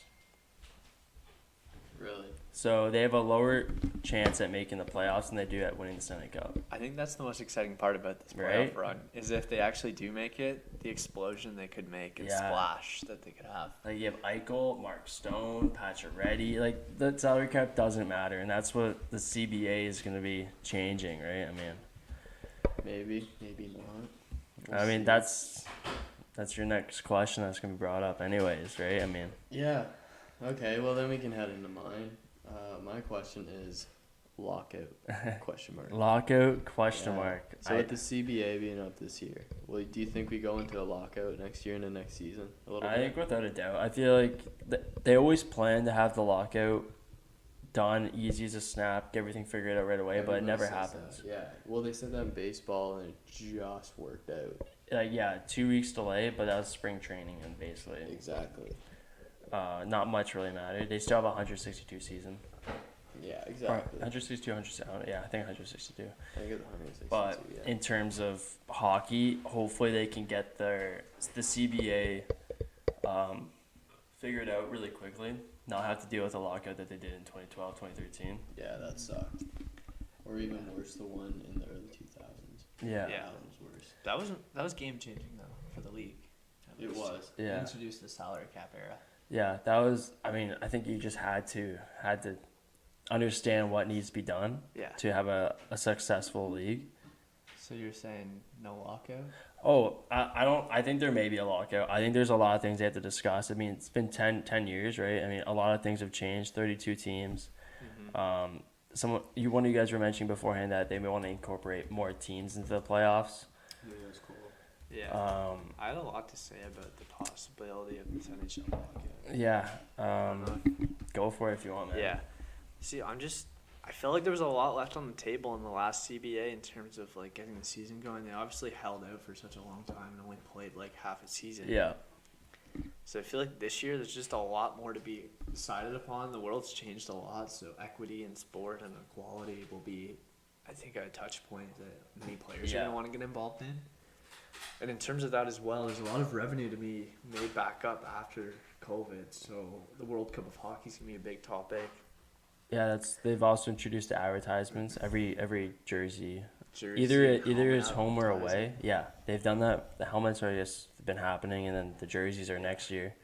Really? So they have a lower chance at making the playoffs than they do at winning the Stanley Cup. I think that's the most exciting part about this playoff Right? run is if they actually do make it, the explosion they could make and Yeah. splash that they could have. Like you have Eichel, Mark Stone, Patrick Reddy. Like the salary cap doesn't matter, and that's what the CBA is going to be changing, right? I mean, Maybe. Maybe not. We'll I mean see. that's your next question that's going to be brought up, anyways, right? I mean, Yeah. Okay. Well, then we can head into mine. My question is lockout? Question mark. lockout question Yeah. mark. So with the CBA being up this year, well, do you think we go into a lockout next year and the next season? A little I bit. think without a doubt. I feel like they always plan to have the lockout done, easy as a snap, get everything figured out right away, but it Everybody never says happens. that. Yeah. Well, they said that in baseball, and it just worked out. Like yeah, 2 weeks delay, but that was spring training, and basically, Exactly. not much really mattered. They still have a 162 season. Yeah. Or Exactly. 162, 160, yeah, I think 162. I think it's 162. But yeah. in terms of hockey, hopefully they can get the CBA figured out really quickly. Not have to deal with the lockout that they did in 2012, 2013. Yeah, that sucked. Or even worse, the one in the early 2000s. Yeah. Yeah. That one was worse. That was game changing though for the league. It was. Yeah. Introduced the salary cap era. Yeah, that was. I mean, I think you just had to understand what needs to be done Yeah. to have a successful league. So you're saying no lockout? Oh, I don't. I think there may be a lockout. I think there's a lot of things they have to discuss. I mean, it's been 10 years, right? I mean, a lot of things have changed. 32 teams. One of you guys were mentioning beforehand that they may want to incorporate more teams into the playoffs. Yeah, it was cool. Yeah. I had a lot to say about the possibility of this NHL lockout. Yeah. Go for it if you want, man. Yeah. See, I feel like there was a lot left on the table in the last CBA in terms of like getting the season going. They obviously held out for such a long time and only played like half a season. Yeah. So I feel like this year there's just a lot more to be decided upon. The world's changed a lot, so equity in sport and equality will be, I think, a touch point that many players are Yeah. going to want to get involved in. And in terms of that as well, there's a lot of revenue to be made back up after COVID. So the World Cup of Hockey is gonna be a big topic. Yeah, they've also introduced the advertisements. Every jersey, Jersey, either it's home or advertising. away. Yeah, they've done that. The helmets are just been happening, and then the jerseys are next year.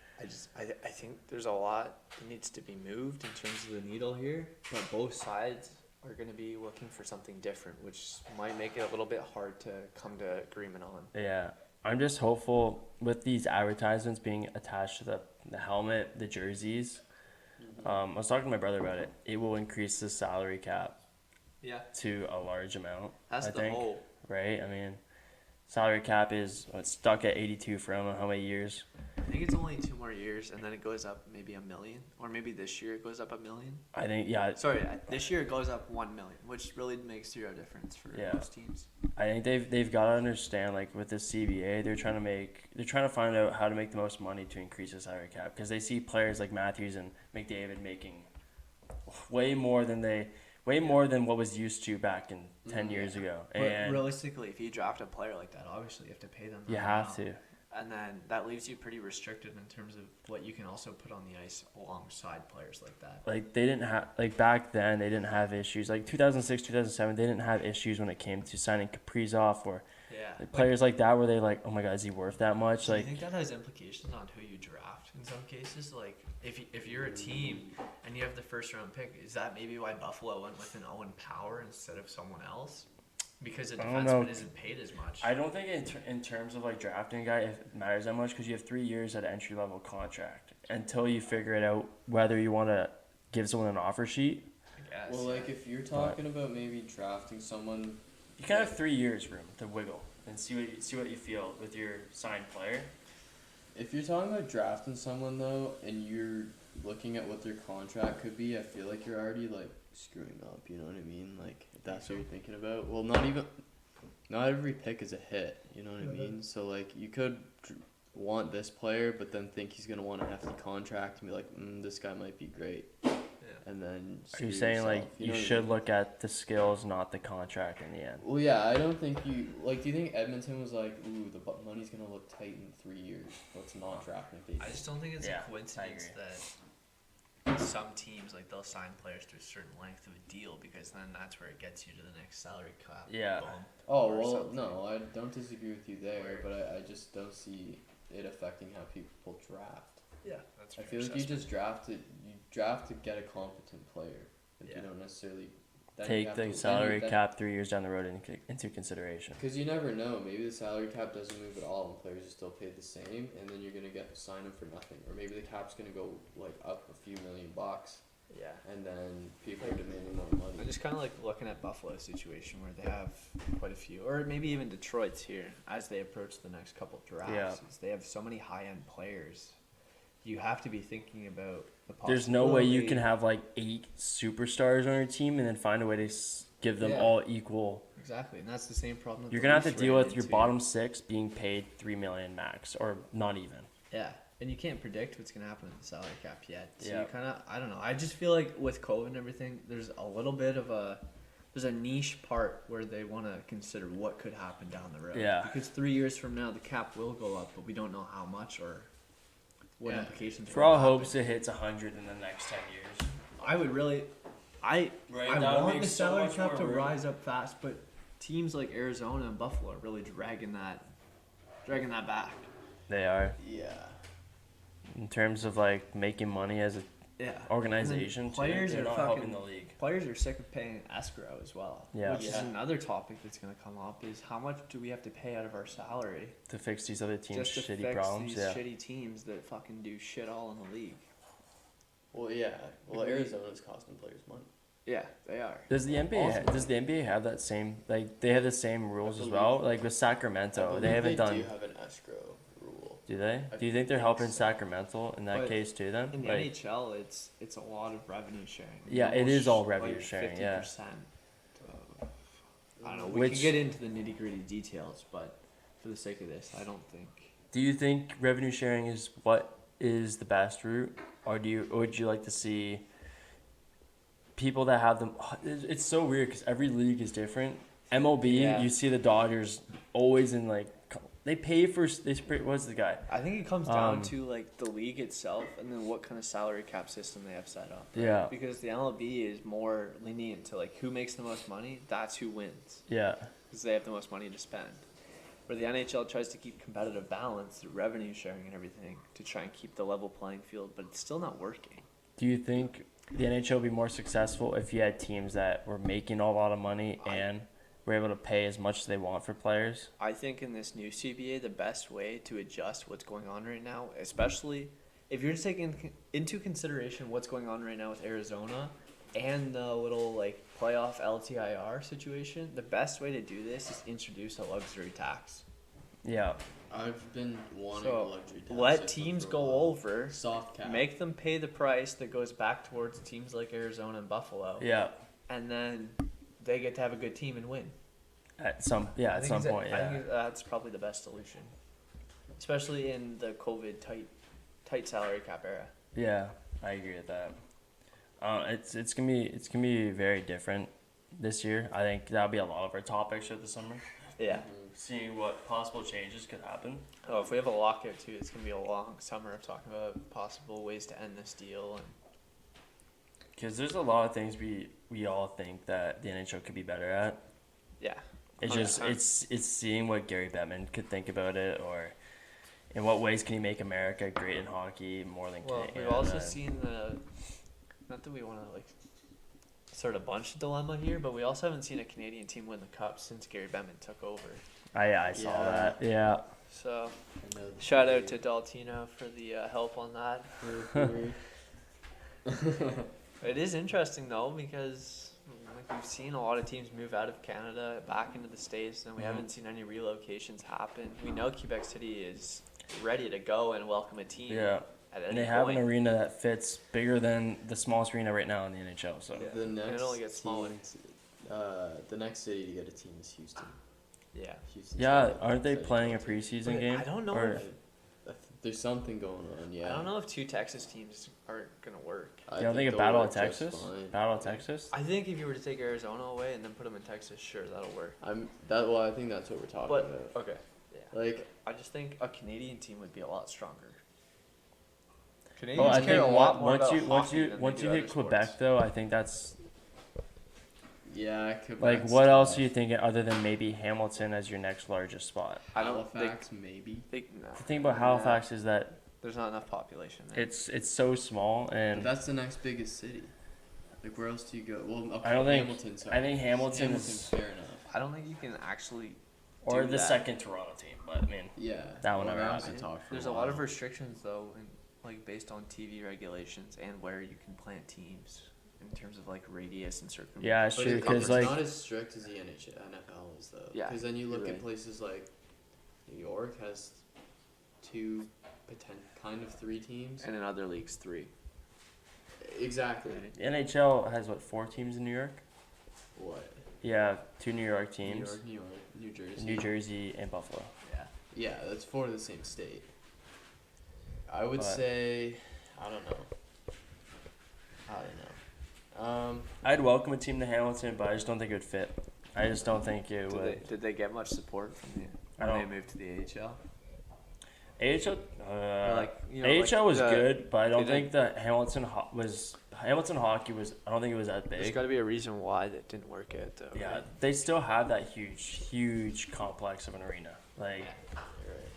I think there's a lot that needs to be moved in terms of the needle here, but both sides are going to be looking for something different, which might make it a little bit hard to come to agreement on. Yeah, I'm just hopeful with these advertisements being attached to the helmet, the jerseys. I was talking to my brother about it. It will increase the salary cap Yeah, to a large amount. that's I the think, whole. right? I mean, salary cap is stuck at 82 for I don't know how many years. I think it's only 2 more years, and then it goes up maybe $1 million, or maybe this year it goes up $1 million. I think Sorry, this year it goes up 1 million, which really makes zero difference for Yeah. most teams. I think they've got to understand, like with the CBA, they're trying to find out how to make the most money to increase the salary cap, because they see players like Matthews and McDavid making way more than what was used to back in 10 years ago. But And realistically, if you draft a player like that, obviously you have to pay them. you that have amount. to. And then that leaves you pretty restricted in terms of what you can also put on the ice alongside players like that. Like they didn't have, like back then they didn't have issues. Like 2006, 2007, they didn't have issues when it came to signing Kaprizov or Yeah. like players like that where they like, oh my God, is he worth that much? Do Like you think that has implications on who you draft in some cases? Like, if you're a team and you have the first round pick, is that maybe why Buffalo went with an Owen Power instead of someone else? Because a I don't know. defenseman isn't paid as much. I don't think in terms of like drafting a guy, it matters that much because you have 3 years at an entry level contract until you figure it out whether you want to give someone an offer sheet. I guess. Well, like if you're talking about maybe drafting someone, You kind of have 3 years room to wiggle and see what you feel with your signed player. if you're talking about drafting someone though, and you're looking at what their contract could be, I feel like you're already like screwing up. You know what I mean? Like if that's what you're thinking about. Well, not every pick is a hit. You know what I mean? So like you could want this player, but then think he's gonna want a hefty contract and be like, this guy might be great. And then Are you screw saying yourself, like you you know what I should mean? look at the skills, not the contract in the end? Well, yeah, I don't think you like. Do you think Edmonton was like, "Ooh, the money's gonna look tight in 3 years. Let's not draft McDavid." I just don't think it's Yeah, a coincidence I that some teams like they'll sign players to a certain length of a deal because then that's where it gets you to the next salary cap. Yeah. bump Oh or well, something. no, I don't disagree with you there, but I just don't see it affecting how people draft. Yeah, that's. I fair feel like you assessment. just draft to get a competent player. If Yeah. you don't necessarily then you Take have the to- salary then- cap 3 years down the road into consideration. Because you never know. Maybe the salary cap doesn't move at all and players are still paid the same, and then you're going to sign them for nothing. Or maybe the cap's going to go like up a few $1,000,000, Yeah. and then people are demanding more I'm money. just kind of like looking at Buffalo's situation where they have quite a few, or maybe even Detroit's here as they approach the next couple drafts. Yeah. is They have so many high-end players. You have to be thinking about the There's no way you possibility- can have like 8 superstars on your team and then find a way to give them Yeah. all equal. Exactly, and that's the same problem. that You're the gonna have to Leafs deal ran with your into. bottom 6 being paid $3 million max, or not even. Yeah, and you can't predict what's gonna happen with the salary cap yet. So Yeah. you kind of, I don't know. I just feel like with COVID and everything, there's a little bit of there's a niche part where they want to consider what could happen down the road. Yeah. Because 3 years from now, the cap will go up, but we don't know how much or what Yeah. implications. For will all happen. hopes it hits 100 in the next 10 years. I would really, I Right, I that would want make the so salary much cap more to room. rise up fast, but teams like Arizona and Buffalo are really dragging that back. They are. Yeah. In terms of like making money as an Yeah. organization, too, players they're are not fucking- helping the league. Players are sick of paying escrow as well. Yeah. Which is Yeah. another topic that's going to come up is how much do we have to pay out of our salary To fix these other teams' just to shitty fix problems. these Yeah. shitty teams that fucking do shit all in the league. Well, yeah. Well, Agreed. Arizona's costing players money. Yeah, they are. Does the NBA Also- does the NBA have that same, like they have the same rules as well? Like with I Sacramento, believe they haven't they done. do have an escrow rule. Do they? I Do you think they're think helping so. Sacramento in that But case too? Then In the like, NHL, it's a lot of revenue sharing. Yeah, it is all revenue like sharing, yeah. 50% of- I don't know. We Which- can get into the nitty gritty details, but for the sake of this, I don't think. do you think revenue sharing is what is the best route, or would you like to see people that have them? It's so weird because every league is different. MLB, Yeah. you see the Dodgers always in like They pay for what's the guy? I think it comes down to like the league itself, and then what kind of salary cap system they have set up. Right? Yeah. Because the MLB is more lenient to like who makes the most money, that's who wins. Yeah. Because they have the most money to spend. Where the NHL tries to keep competitive balance through revenue sharing and everything to try and keep the level playing field, but it's still not working. Do you think the NHL would be more successful if you had teams that were making a lot of money and were able to pay as much as they want for players? I think in this new CBA, the best way to adjust what's going on right now, especially if you're taking into consideration what's going on right now with Arizona and the little like playoff LTIR situation, the best way to do this is introduce a luxury tax. Yeah. I've been wanting So a luxury tax. let teams go over, soft cap. make them pay the price that goes back towards teams like Arizona and Buffalo, Yeah. and then they get to have a good team and win. At some point, I yeah. think that's probably the best solution, especially in the COVID tight salary cap era. Yeah, I agree with that. It's gonna be very different this year. I think that'll be a lot of our topics for the summer. Yeah. Seeing what possible changes could happen. Oh, if we have a lockout too, it's gonna be a long summer of talking about possible ways to end this deal. And Because there's a lot of things we all think that the NHL could be better at. yeah, It's just it's seeing what Gary Bettman could think about it, or in what ways can he make America great in hockey more than well, Canada. we've also seen the. Not that we want to like sort of bunch dilemma here, but we also haven't seen a Canadian team win the cup since Gary Bettman took over. I saw that. Yeah. So shout out to Daltino for the help on that. It is interesting though because like we've seen a lot of teams move out of Canada back into the States, and we haven't seen any relocations happen. We know Quebec City is ready to go and welcome a team. Yeah. At And any they have point. an arena that fits bigger than the smallest arena right now in the NHL. So Yeah. The next it only gets smaller. the next city to get a team is Houston. Yeah. Houston's yeah, got aren't they exciting playing a team. preseason But game? I don't know Or- if- There's something going on. Yeah. I don't know if two Texas teams are gonna work. You don't think a they'll Battle of work just Texas? fine. Battle of Texas? I think if you were to take Arizona away and then put them in Texas, sure, that'll work. I think that's what we're talking But about. okay, yeah. Like, I just think a Canadian team would be a lot stronger. Oh, Canadians I care think a lot more once about you hockey than once they you do hit other Quebec sports. though, I think that's yeah, Quebec's like what else tough. are you thinking other than maybe Hamilton as your next largest spot? I don't Halifax, maybe. no. The thing about Halifax is that There's not enough population there. it's so small, But and that's the next biggest city. Like, where else do you go? Well, okay, I don't think- Hamilton. Sorry. I think Hamilton Hamilton's is fair enough. I don't think you can actually. or do the that. second Toronto team, but I mean Yeah. That one well, never that was a happened. talk for There's a lot while. of restrictions though, like based on TV regulations and where you can plant teams in terms of like radius and circumference. yeah, it's But true it's because not like as strict as the NFL is, though. Yeah, Because then you look you're at right. places like New York has two, kind of three teams. And in other leagues, 3. Exactly. the NHL has what 4 teams in New York? What? Yeah, 2 New York teams, New York, New Jersey. New Jersey and Buffalo. Yeah. Yeah, that's 4 of the same state. I would But- say, I don't know. I'd welcome a team to Hamilton, but I just don't think it would fit. I just don't think it would. Did they get much support from the I when they don't- moved to the AHL? AHL, Or like, you know, AHL was like the- good, but I don't they think that Hamilton hockey was. I don't think it was that There's big. got to be a reason why that didn't work out though. Yeah, right? they still have that huge complex of an arena. Like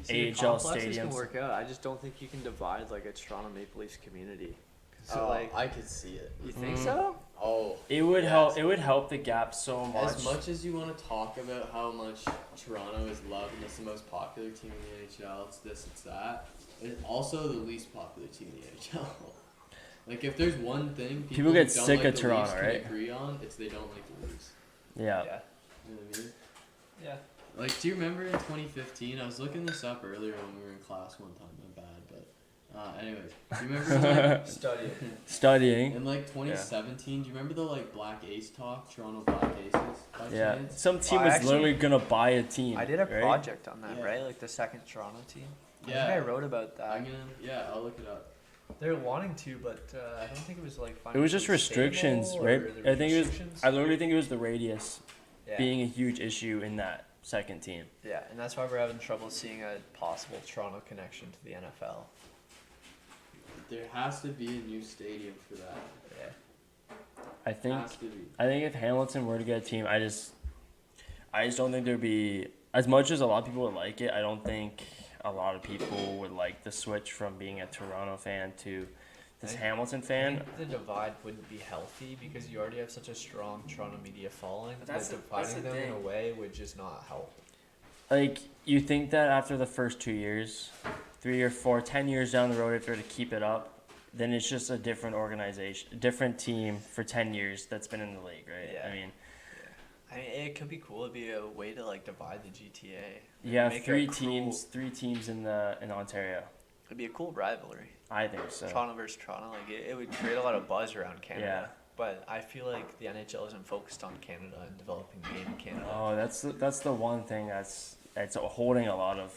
See, the AHL complexes can stadiums. work out. I just don't think you can divide like a Toronto Maple Leafs community. 'Cause, Oh, like, I could see it. you think Mm. so? Oh, It would yes. help. It would help the gap so much. As much as you want to talk about how much Toronto is loved and it's the most popular team in the NHL, it's this, it's that. It's also the least popular team in the NHL. Like, if there's one thing People who get don't sick like of the Toronto, Leafs can right? agree on, it's they don't like the Leafs. Yeah. You know what I mean? Yeah. Like, do you remember in 2015? I was looking this up earlier when we were in class one time. My bad, but anyways, do you remember Study. Studying. in like 2017? Do you remember the like Black Ace talk, Toronto Black Aces? By Yeah. chance? Some team I was actually- literally gonna buy a team. I did a right? project on that, Yeah. right? Like the second Toronto team. Yeah. I think I wrote about that. I'll look it up. They're wanting to, but I don't think it was like. It was just financially restrictions, stable, right? or the I think it was. restrictions. I literally think it was the radius Yeah. being a huge issue in that. second team. Yeah, and that's why we're having trouble seeing a possible Toronto connection to the NFL. There has to be a new stadium for that. Yeah. I think Has to be. if Hamilton were to get a team, I just don't think there'd be, as much as a lot of people would like it, I don't think a lot of people would like the switch from being a Toronto fan to this Hamilton I fan. think the divide wouldn't be healthy because you already have such a strong Toronto media following. But That that's dividing the them in a thing. way would just not help. Like, you think that after the first 2 years, 3 or 4, 10 years down the road, if they're to keep it up, then it's just a different organization, a different team for 10 years that's been in the league, right? Yeah. I mean, It could be cool. It'd be a way to like divide the GTA. yeah, Make it three a teams in Ontario. It'd be a cool rivalry. I think so. Toronto versus Toronto. Like it would create a lot of buzz around Canada. Yeah. But I feel like the NHL isn't focused on Canada and developing the game in Canada. Oh, that's the one thing that's holding a lot of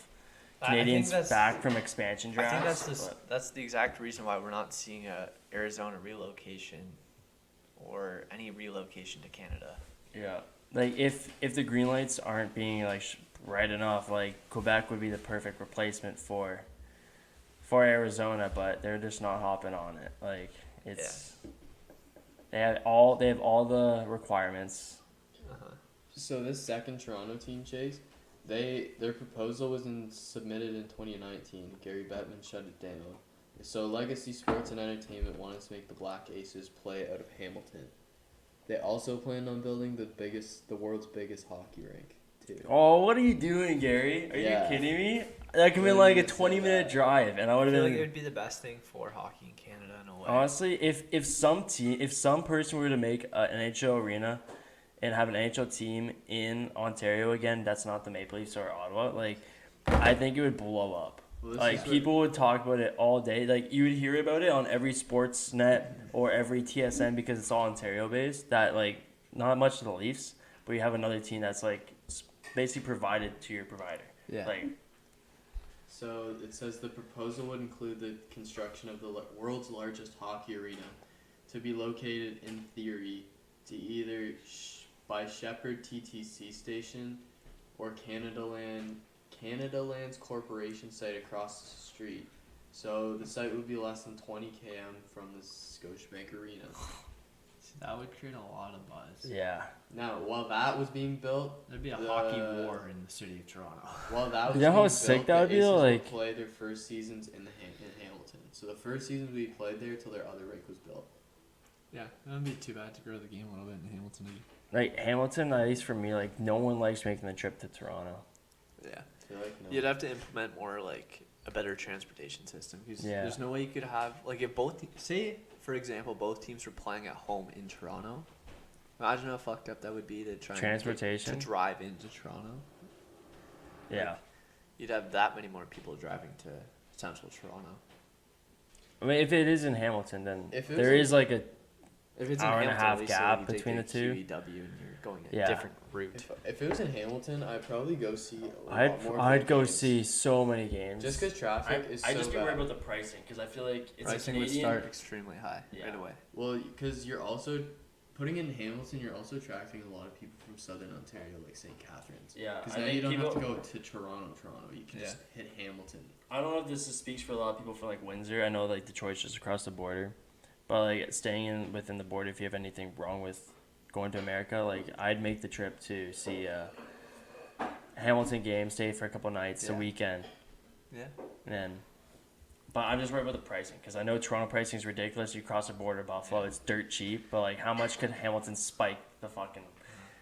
I think Canadians that's- back from expansion I drafts. think that's the exact reason why we're not seeing a Arizona relocation or any relocation to Canada. Yeah, like if the green lights aren't being like right enough, like Quebec would be the perfect replacement for Arizona, but they're just not hopping on it. Like it's they have all the requirements. Uh-huh. So this second Toronto team, Chase, their proposal was submitted in 2019. Gary Bettman shut it down. So Legacy Sports and Entertainment wanted to make the Black Aces play out of Hamilton. They also planned on building the world's biggest hockey rink too. Oh, what are you doing, Gary? Are Yeah. you kidding me? That could be like a 20-minute drive, and I would I have feel been. like it would be the best thing for hockey in Canada in a way. Honestly, if some person were to make an NHL arena and have an NHL team in Ontario again, that's not the Maple Leafs or Ottawa, like I think it would blow up. Well, this Like is people would talk about it all day. Like you would hear about it on every Sportsnet or every TSN because it's all Ontario based. That like not much to the Leafs, but you have another team that's like basically provided to your provider. Yeah. Like So it says the proposal would include the construction of the world's largest hockey arena, to be located in theory to either by Shepherd TTC Station or Canadaland's Corporation site across the street. So the site would be less than 20 km from the Scotiabank Arena. That would create a lot of buzz. yeah. Now, while that was being built, There'd be a The- hockey war in the city of Toronto. while that was You know how being sick built, that would the be, Aces would like- play their first seasons in Hamilton. So the first seasons we played there till their other rink was built. Yeah, that wouldn't be too bad to grow the game a little bit in Hamilton. Like Hamilton, at least for me, like no one likes making the trip to Toronto. Yeah. I feel like no. You'd have to implement more like a better transportation system because Yeah. there's no way you could have like if both say for example both teams were playing at home in Toronto. Imagine how fucked up that would be to try Transportation? and to drive into Toronto. Yeah. You'd have that many more people driving to central Toronto. I mean, if it is in Hamilton, then If it there was is like a If it's Hour in and a Hamilton, half at least, gap you take between the two. QEW and you're going a Yeah. different route. If it was in Hamilton, I'd probably go see a lot more. I'd good go games. see so many games. Just because traffic is so just be bad. worried about the pricing because I feel like it's Pricing a would Canadian. start extremely high Yeah. right away. Well, because you're also putting in Hamilton, you're also attracting a lot of people from Southern Ontario, like St. Catharines. Yeah, Because I now think you don't have to people- go to Toronto. You can Yeah. just hit Hamilton. I don't know if this speaks for a lot of people for like Windsor. I know like Detroit's just across the border, but like staying within the border, if you have anything wrong with going to America, like I'd make the trip to see a Hamilton game, stay for a couple nights, a Yeah. weekend, Yeah. and then. But I'm just worried about the pricing because I know Toronto pricing is ridiculous. You cross the border, Buffalo, it's dirt cheap. But like, how much could Hamilton spike the fucking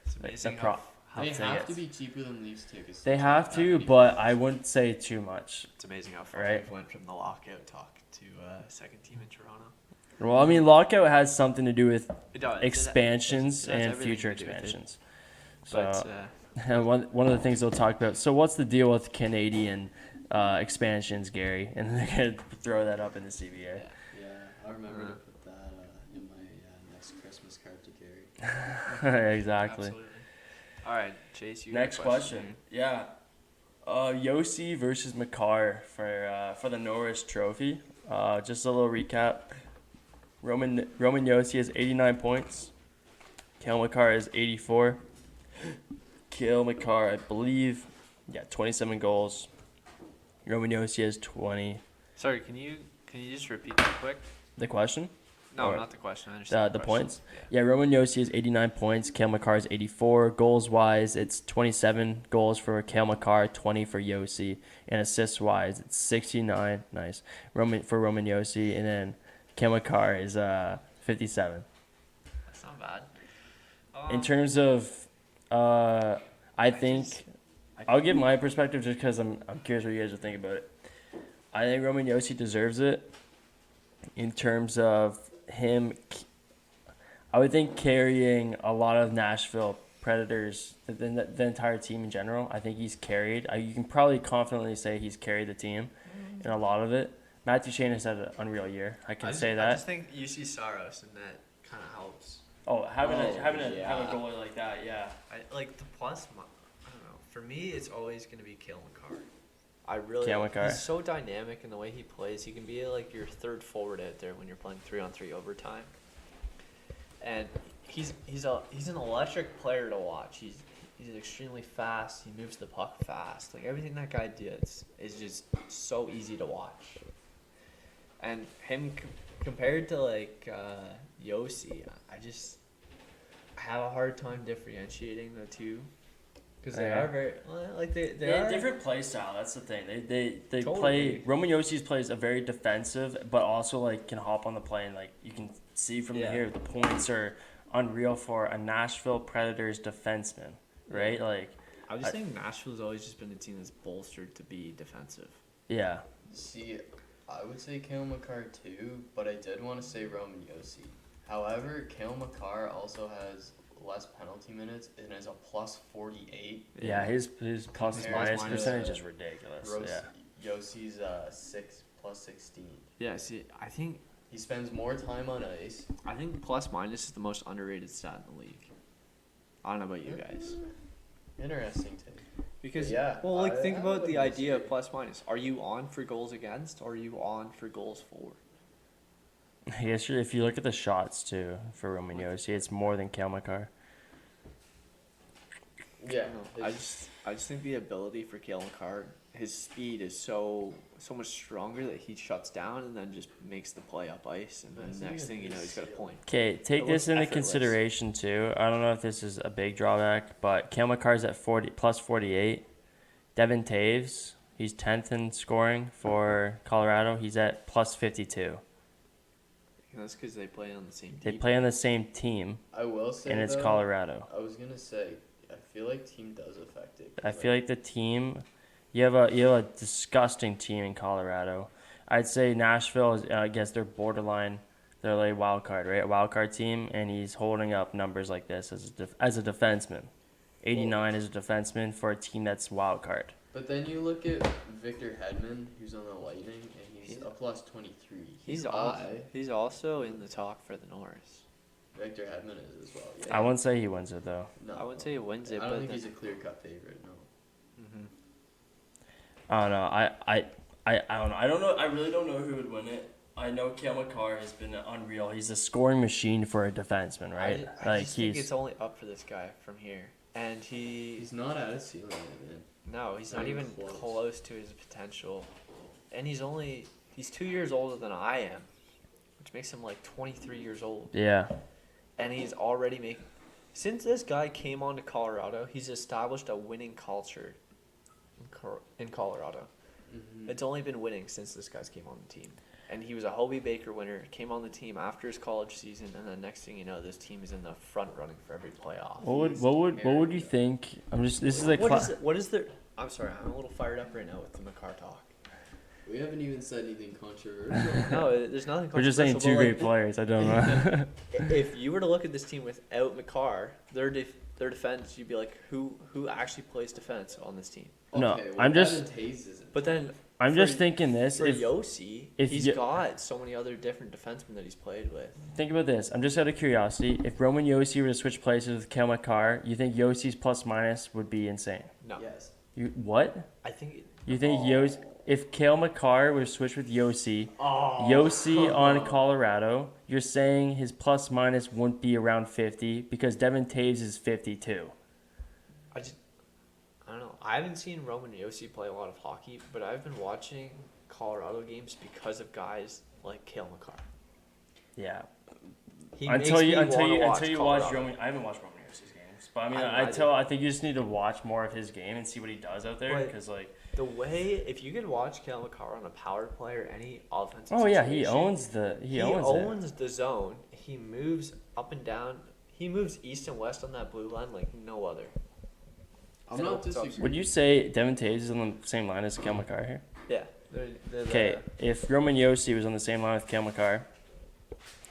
It's like, amazing the pro? how They have tickets? to be cheaper than Leafs tickets. They to have that to, many but fans. I wouldn't say too much. It's amazing how far Right. we've went from the lockout talk to second team in Toronto. Well, I mean, lockout has something to do with It does. expansions it has and everything future to do with it. expansions. But So one of the things they'll talk about. So what's the deal with Canadian expansions, Gary? And they're gonna throw that up in the CBA. yeah. Yeah, I remember to put that in my next Christmas card to Gary. Exactly. Absolutely. All right, Chase. You got a Next question. Yeah. Josi versus Makar for the Norris Trophy. Just a little recap. Roman Josi has 89 points. Makar has 84. Kale Makar, I believe, 27 goals. Roman Josi has 20. Sorry, can you just repeat that quick? The question? No, Or- not the question. I understand The question. points? Yeah, Roman Josi is 89 points. Kale Makar is 84. Goals-wise, it's 27 goals for Kale Makar, 20 for Josi. And assists-wise, it's 69. Nice. For Roman Josi. And then Kale Makar is 57. That's not bad. In terms of, I think, I'll give my perspective just because I'm curious what you guys would think about it. I think Roman Josi deserves it in terms of him. I would think carrying a lot of Nashville Predators, the entire team in general. I think he's carried. You can probably confidently say he's carried the team in a lot of it. Matthew Shane has had an unreal year. I say that. I just think you see Saros, and that kind of helps. Oh, having a yeah. goalie like that, yeah. I like the plus. I don't know. For me, it's always going to be Kale Makar. I really. Kale Makar. He's so dynamic in the way he plays. He can be like your third forward out there when you're playing 3-on-3 overtime. And he's an electric player to watch. He's extremely fast. He moves the puck fast. Like everything that guy does is just so easy to watch. And him compared to like Josi, I have a hard time differentiating the two because they are very like they have are different play style. That's the thing. They Totally. play. Roman Yossi plays a very defensive, but also like can hop on the play and like you can see from here the points are unreal for a Nashville Predators defenseman, right? Like I just think Nashville's always just been a team that's bolstered to be defensive. yeah. See, I would say Kale Makar too, but I did want to say Roman Josi. However, Kale Makar also has less penalty minutes and is a plus 48. Yeah, his plus minus to percentage is ridiculous. Yosi's 6 plus 16. Yeah, see, I think He spends more time on ice. plus minus is the most underrated stat in the league. I don't know about you guys. Interesting take. Because Yeah, think I about the wouldn't idea of disagree. plus minus. Are you on for goals against or are you on for goals for? Yes, if you look at the shots too for Roman Yossi, it's more than Kale Makar. Yeah. I just think the ability for Kale Makar, his speed is so much stronger that he shuts down and then just makes the play up ice, and then next thing you know he's got a point. Okay, take It this looks into effortless. consideration too. I don't know if this is a big drawback, but Kale Makar's at 40 plus 48. Devin Taves, he's 10th in scoring for Colorado. He's at plus 52. And that's because they play on the same team. They play on the same team, I will say and it's though, Colorado. I was gonna say, I feel like team does affect it. I feel like the team, you have a disgusting team in Colorado. I'd say Nashville is, I guess they're borderline. They're like wild card, right? A wild card team, and he's holding up numbers like this as a defenseman. 89 as a defenseman for a team that's wild card. But then you look at Victor Hedman, who's on the Lightning, and he's a plus 23. He's high. He's also in the talk for the Norris. Victor Hedman is as well. Yeah. I wouldn't say he wins it though. No, I wouldn't say he wins it, I don't but think then- he's a clear-cut favorite. No. Mm-hmm. I don't know. I don't know. I don't know. I really don't know who would win it. I know Kale Makar has been unreal. He's a scoring machine for a defenseman, right? I just think it's only up for this guy from here, and He's not at a ceiling, man. no, he's Not not even even close. close to his potential, and he's 2 years older than I am, which makes him like 23 years old, Yeah. and he's already making. Since this guy came on to Colorado, he's established a winning culture in Colorado. Mm-hmm. It's only been winning since this guy's came on the team. And he was a Hobie Baker winner, came on the team after his college season, and then next thing you know, this team is in the front running for every playoff. What would you think? This is like What is the I'm sorry, I'm a little fired up right now with the Makar talk. We haven't even said anything controversial. No, there's nothing we're just saying controversial, two but, great players. I don't know. If you were to look at this team without Makar, their defense, you'd be like, who actually plays defense on this team? No, Okay, well, I'm just- Devin Taves isn't. But then I'm For- just thinking this. for If Josi, if he's Yo- got so many other different defensemen that he's played with. think about this, I'm just out of curiosity. If Roman Yossi were to switch places with Kale Makar, you think Yossi's plus minus would be insane? No, Yes. You what? I think You think if Kale Makar were to switch with Yossi, Oh. Yossi on Colorado, you're saying his plus minus wouldn't be around 50 because Devin Taves is 52. I haven't seen Roman Josi play a lot of hockey, but I've been watching Colorado games because of guys like Cale Makar. Yeah. He Until makes you me wanna watch watch Colorado. Roman. I haven't watched Roman Yossi's games, but I mean, I I think you just need to watch more of his game and see what he does out there, But- because like. The way, if you could watch Cale Makar on a power play or any offensive Oh yeah, situation, he owns it. the zone. He moves up and down. He moves east and west on that blue line like no other. I'm It not opens up disagreeing. Would you say Devin Taves is on the same line as Cale Makar here? Yeah. They're Okay, if Roman Josi was on the same line with Cale Makar,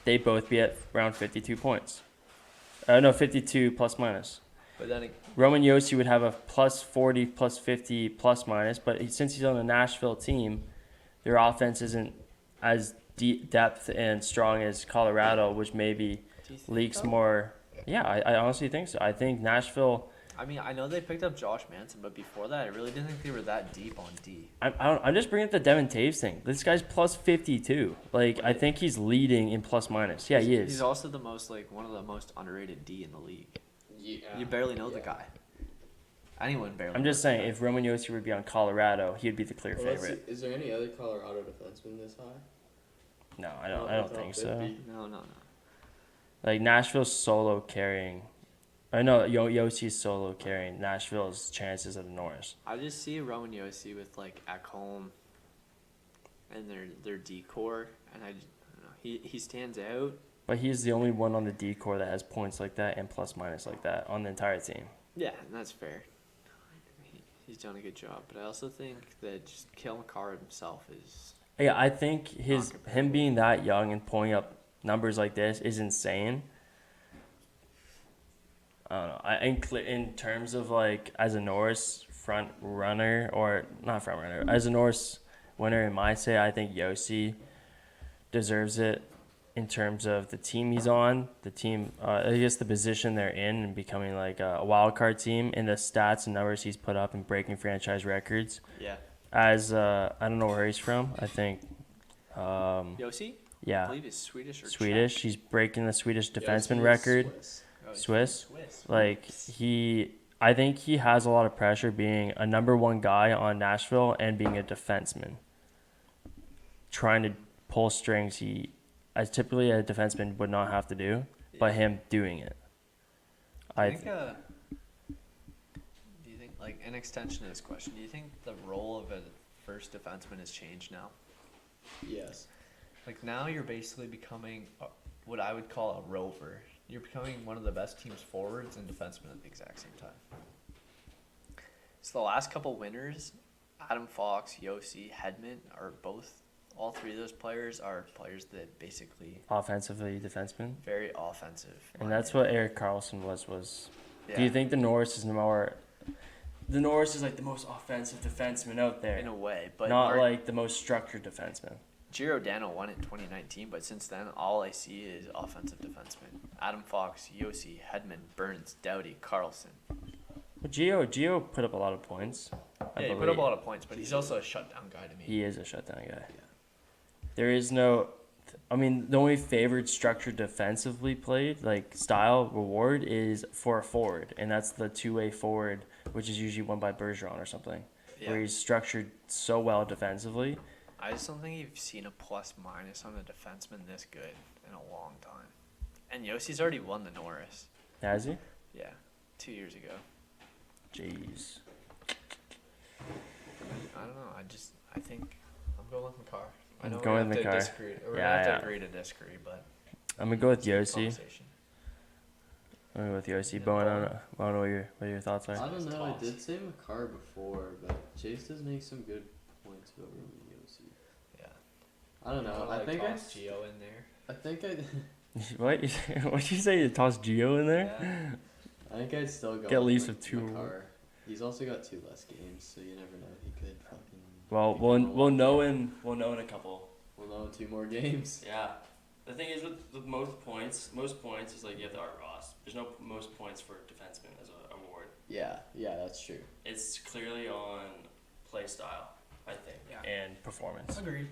they'd both be at around 52 points. No, 52 plus minus. But then Roman Josi would have a plus 40, plus 50, plus minus, but since he's on the Nashville team, their offense isn't as deep depth and strong as Colorado, which maybe do you think leaks so? more. Yeah, I honestly think so. I think Nashville. I mean, I know they picked up Josh Manson, but before that, I really didn't think they were that deep on D. I'm just bringing up the Devin Taves thing. This guy's plus 52. Like, I think he's leading in plus minus. Yeah, he is. He's also the most one of the most underrated D in the league. Yeah. You barely know the guy. Anyone barely. I'm just knows the saying, guy. if Roman Josi would be on Colorado, he'd be the clear Well, let's favorite. see, is there any other Colorado defenseman this high? No, I don't think so. No. Like Nashville's solo carrying. I know Yossi's solo carrying Nashville's chances of the Norris. I just see Roman Josi with like Ekholm and their decor, and I don't know, he stands out. But he's the only one on the D core that has points like that and plus minus like that on the entire team. Yeah, and that's fair. He's done a good job, but I also think that just Cale Makar himself is. Yeah, I think him comparable. being that young and pulling up numbers like this is insane. I don't know. In terms of like as a Norris front runner or not front runner, as a Norris winner in my say, I think Josi deserves it in terms of the team he's on, the team, I guess the position they're in and becoming like a wild card team and the stats and numbers he's put up and breaking franchise records. Yeah. As I don't know where he's from. I think. Josi? I Yeah. believe he's Swedish or Swedish. Czech. He's breaking the Swedish defenseman Josi is record. Swiss. Oh, he's Swiss. Swiss. Like I think he has a lot of pressure being a number one guy on Nashville and being a defenseman. Trying to pull strings as typically a defenseman would not have to do, but him doing it. I think. Do you think, like, an extension to this question? Do you think the role of a first defenseman has changed now? Yes. Like now, you're basically becoming what I would call a rover. You're becoming one of the best teams forwards and defensemen at the exact same time. So the last couple winners, Adam Fox, Josi, Hedman, are both. All three of those players are players that basically Offensively, defenseman. very offensive. And that's what Eric Carlson was. Yeah. Do you think the Norris is more... The Norris is like the most offensive defenseman out there. In a way, but not like the most structured defenseman. Giordano won it in 2019, but since then, all I see is offensive defensemen. Adam Fox, Josi, Hedman, Burns, Doughty, Carlson. Well, Gio put up a lot of points. I Yeah, he put believe. up a lot of points, but he's also a shutdown guy to me. He is a shutdown guy. There is no... I mean, the only favored structured defensively played, like, style reward is for a forward, and that's the two-way forward, which is usually won by Bergeron or something, where he's structured so well defensively. I just don't think you've seen a plus-minus on a defenseman this good in a long time. And Yossi's already won the Norris. Has he? Yeah, 2 years ago. Jeez. I don't know. I think I'm going with Makar. I know I'm going we're with gonna Makar. have to disagree. We're Yeah, gonna have yeah. to agree to disagree, but I'm going to go with it's a good Josi. conversation. I'm going to go with Josi. Yeah, Bowen, I Bowen. don't know what your thoughts I are. don't know. I Toss. did say Makar before, but Chase does make some good points about Roman Josi. Yeah. I don't know. Wanna, I think I. toss Gio in there. I think I. What? What'd you say? You toss Gio in there? Yeah. I think I'd still go. Get at with least with two. Makar. He's also got 2 less games, so you never know. He could fucking. Well, he could we'll roll. know in a couple. We'll know in 2 more games. Yeah. The thing is with most points is like you have the Art Ross. There's no most points for defenseman as a award. Yeah, that's true. It's clearly on play style, I think, Yeah. and performance. Agreed.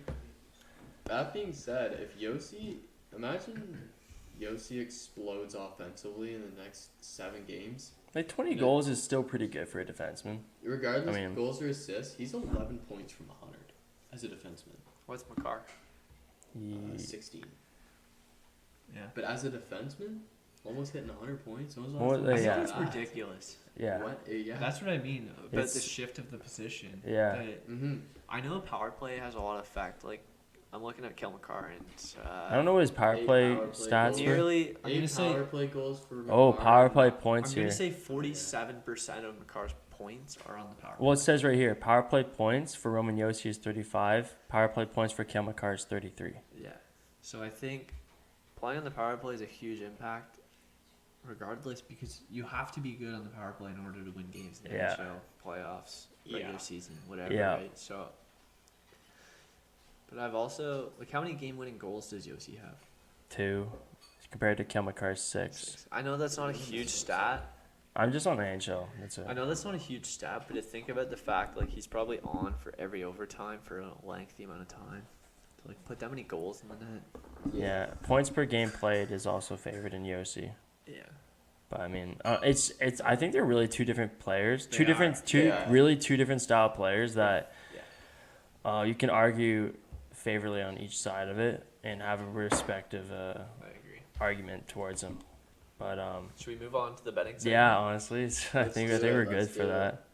That being said, if Josi, imagine Josi explodes offensively in the next 7 games. Like 20 Yeah. goals is still pretty good for a defenseman. Regardless I mean- of goals or assists, he's 11 points from 100 as a defenseman. What's Makar? 16. Yeah. But as a defenseman, almost hitting 100 points. When was the Well, last time yeah. I saw That's that? ridiculous. Yeah. What? Yeah. That's what I mean about the It's- shift of the position. Yeah. That Mm-hmm. I know power play has a lot of effect. Like, I'm looking at I Makar and don't know what his power 8 play power play stats goals. were. nearly. I'm 8 gonna say. power play goals for Oh, Makar power and- play I'm points gonna here. say 47% of Makar's points are on the power. Well, it says right here, power play points for Roman Josi is 35. Power play points for Kale Makar is 33. Yeah. So I think playing on the power play is a huge impact, regardless, because you have to be good on the power play in order to win games in the Yeah. NHL, playoffs, regular Yeah. season, whatever. Yeah. Right. So. But I've also like, how many game-winning goals does Josi have? 2 compared to Kale Makar's 6. 6. I know that's not a huge stat. I'm just on NHL. That's it. I know that's not a huge stat, but to think about the fact like he's probably on for every overtime for a lengthy amount of time. To like put that many goals in the net. Yeah. Points per game played is also favored in Josi. Yeah. But I mean, it's. I think they're really two different players. They are. Yeah. Really two different style players that Yeah. you can argue favorably on each side of it and have a respective I agree. argument towards them. But Should we move on to the betting segment? yeah, honestly, I Let's think do we're it, good let's for do that.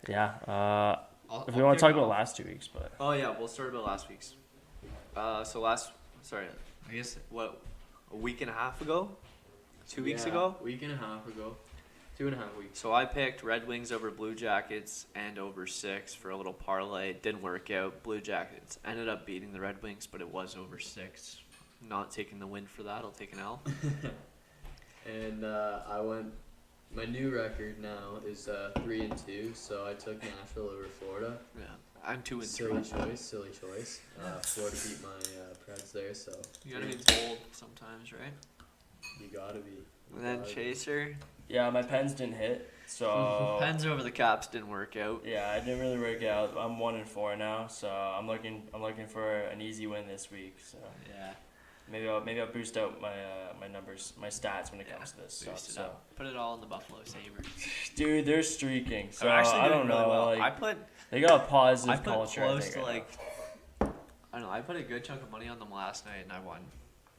Yeah. I'll If we want kick to talk about off. last 2 weeks, but Oh yeah, we'll start about last week's. I guess what, a week and a half ago, 2 weeks Yeah, ago. Week and a half ago. 2.5 weeks. So I picked Red Wings over Blue Jackets and over 6 for a little parlay. It didn't work out. Blue Jackets ended up beating the Red Wings, but it was over 6. Not taking the win for that. I'll take an L. And I went. My new record now is 3-2. So I took Nashville over Florida. Yeah, I'm 2 and 3. Silly choice. Florida beat my Preds there, so You gotta be bold sometimes, right? you gotta be. And then Chaser. yeah, my pens didn't hit, so Pens over the Caps didn't work out. yeah, it didn't really work out. I'm 1-4 now, so I'm looking for an easy win this week. So Yeah. maybe I'll boost out my numbers, my stats when it comes to this stuff. Boost it So up. Put it all in the Buffalo Sabres. dude, they're streaking. So They're actually I doing don't really know. well. Like, I put they got a positive I put culture. close I think, to right like I don't know. I put a good chunk of money on them last night, and I won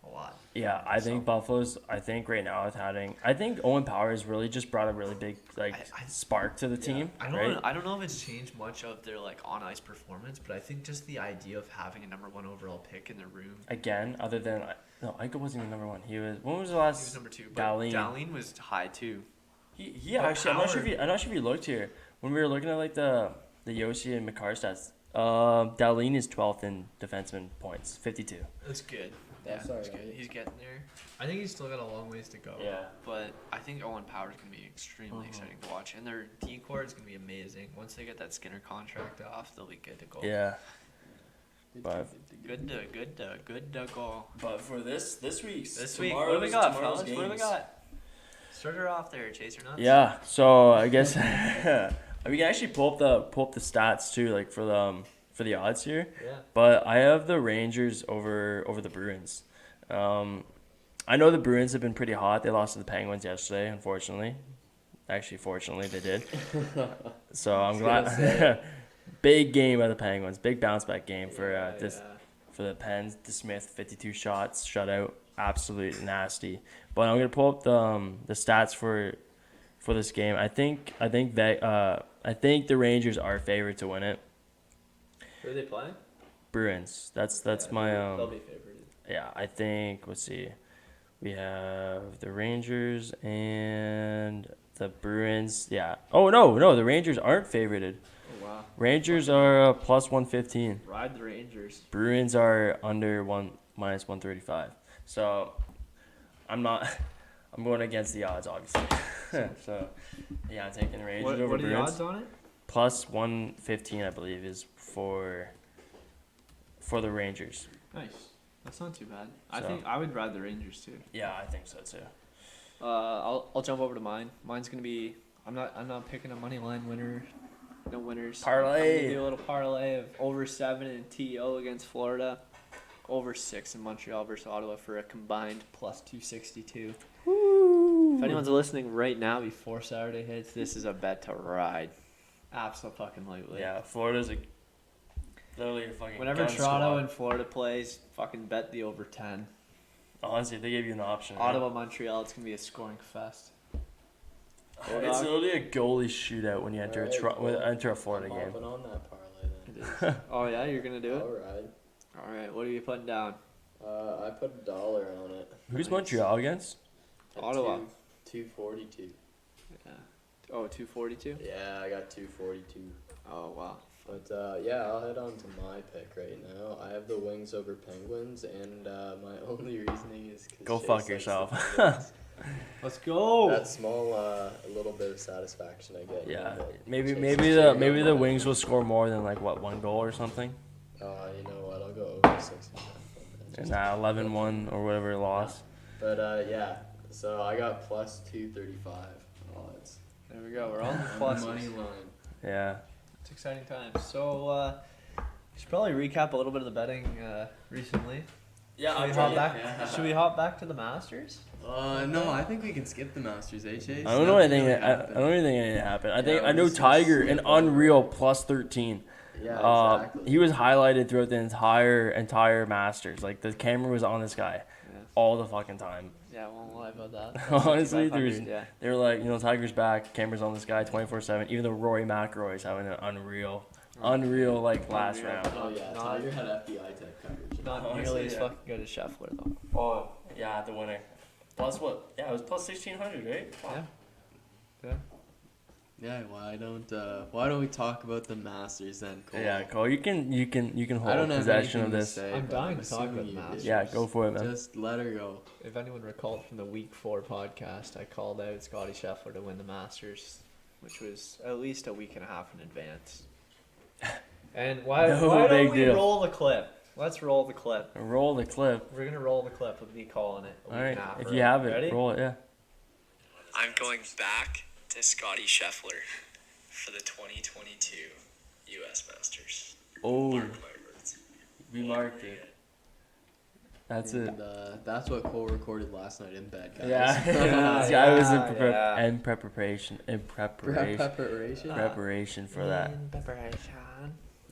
a lot. Yeah, I think So- Buffalo's. I think right now with having, I think Owen Powers really just brought a really big I- spark to the team. I don't. right? I don't know if it's changed much of their like on ice performance, but I think just the idea of having a number 1 overall pick in the room. Again, other than no, Eichel wasn't even number 1. He was. When was the He last? was number 2, but Darlene. Darlene was high too. He But actually. I'm not sure Power- if you looked here when we were looking at like the Josi and Makar stats. Darlene is 12th in defenseman points, 52. That's good. That's yeah, that's alright. good. He's getting there. I think he's still got a long ways to go. Yeah. But I think Owen Power's gonna be extremely exciting to watch, and their decor is gonna be amazing. Once they get that Skinner contract off, they'll be good to go. Yeah. But Good to go. but for this week's This week, what do we got, fellas? What do we games. got? Start her off there, Chaser Nuts. Yeah, so I guess we can actually pull up the stats too, like for the odds here. Yeah. But I have the Rangers over the Bruins. I know the Bruins have been pretty hot. They lost to the Penguins yesterday, unfortunately. Actually, fortunately, they did. So I'm glad. Big game by the Penguins. Big bounce back game for for the Pens. DeSmith, 52 shots, shutout, absolutely nasty. But I'm gonna pull up the stats for this game. I think the Rangers are favored to win it. Who are they playing? Bruins. That's my They'll be favored. yeah. I think let's see. We have the Rangers and the Bruins. Yeah. Oh no, the Rangers aren't favorited. Oh wow. Rangers are plus 115. Ride the Rangers. Bruins are under minus 135. So I'm not. I'm going against the odds, obviously. So yeah, I'm taking the Rangers over What are Bruins. the odds on it? Plus 115, I believe, is for the Rangers. Nice. That's not too bad. I So- think I would ride the Rangers too. Yeah, I think so too. I'll jump over to mine. Mine's gonna be. I'm not picking a money line winner. No winners. Parlay. I'm gonna do a little parlay of over 7 and TO against Florida. over 6 in Montreal versus Ottawa for a combined plus 262. Woo. If anyone's listening right now before Saturday hits, this is a bet to ride. Absolutely. Yeah, Florida's literally a fucking Whenever gun Toronto squad. and Florida plays, fucking bet the over 10. Honestly, they gave you an option. Right? Ottawa, Montreal, it's going to be a scoring fest. It's literally a goalie shootout when you enter enter a Florida I'm game. hopping on that parlay then. It is. Oh, yeah? You're going to do it? Alright. All right. What are you putting down? I put $1 on it. Who's Nice. Montreal against? At Ottawa. 242. Yeah. Oh, 242? Yeah, I got 242. Oh, wow. But yeah, I'll head on to my pick right now. I have the Wings over Penguins, and my only reasoning is 'cause Go Chase fuck likes yourself. the Penguins. Let's go. That small, a little bit of satisfaction I get. Yeah, but maybe Chase maybe is the cheering maybe on the my- Wings will score more than like what 1 goal or something. You know what? I'll go over 6.5. And 11-1 or whatever loss. But yeah, so I got plus 235 odds. There we go. We're on the On the pluses. money line. Yeah. It's exciting times. So, we should probably recap a little bit of the betting recently. Yeah, Should we hop back? Should we hop back to the Masters? No, I think we can skip the Masters, Chase? I don't know anything. I don't really think anything happened. I think Yeah, I know we just Tiger, slip an over. unreal plus 13. Yeah, exactly. He was highlighted throughout the entire Masters. Like the camera was on this guy Yeah. all the fucking time. Yeah, I won't lie about that. Honestly, 500, yeah. they were like, Tiger's back, camera's on this guy 24/7. Even though Rory McIlroy is having an unreal like last Unreal. round. Oh yeah, Not- Tiger had FBI type coverage. Not Honestly, nearly as yeah. fucking good as Scheffler, though. Oh yeah, the winner. Plus what? Yeah, it was plus 1,600, right? Yeah. Yeah. Yeah, why don't we talk about the Masters then, Cole? Yeah, Cole, you can I hold don't have possession of anything to this. say, I'm but dying to talk assuming about the you Masters. did. Yeah, go for it, man. Just let her go. If anyone recalled from the Week 4 podcast, I called out Scotty Scheffler to win the Masters, which was at least a week and a half in advance. And why don't big we deal. roll the clip? Let's roll the clip. Roll the clip. We're going to roll the clip of me calling it a All week right, and a half. if early. you have it, Ready? roll it. Yeah. I'm going back to Scotty Scheffler for the 2022 U.S. Masters. Oh, Mark my words. we marked it. That's it. And that's what Cole recorded last night in bed, guys. Yeah, Yeah, See, I was in yeah. preparation Preparation. preparation for that. In preparation.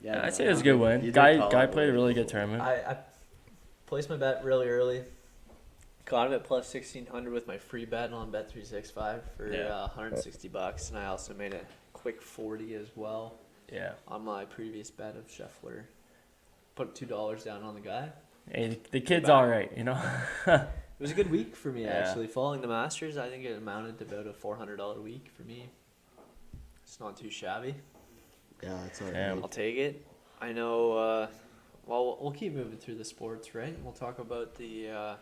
Yeah, I'd say it was a good win. You did Guy call it played a right. really good tournament. I placed my bet really early. Got him at plus 1,600 with my free bet on Bet365 for Yeah. $160, and I also made a quick 40 as well Yeah. on my previous bet of Scheffler. Put $2 down on the guy. Hey, the kid's all right, It was a good week for me, Yeah. actually. Following the Masters, I think it amounted to about a $400 week for me. It's not too shabby. Yeah, it's alright. Damn. I'll take it. I know. Well, we'll keep moving through the sports, right? We'll talk about the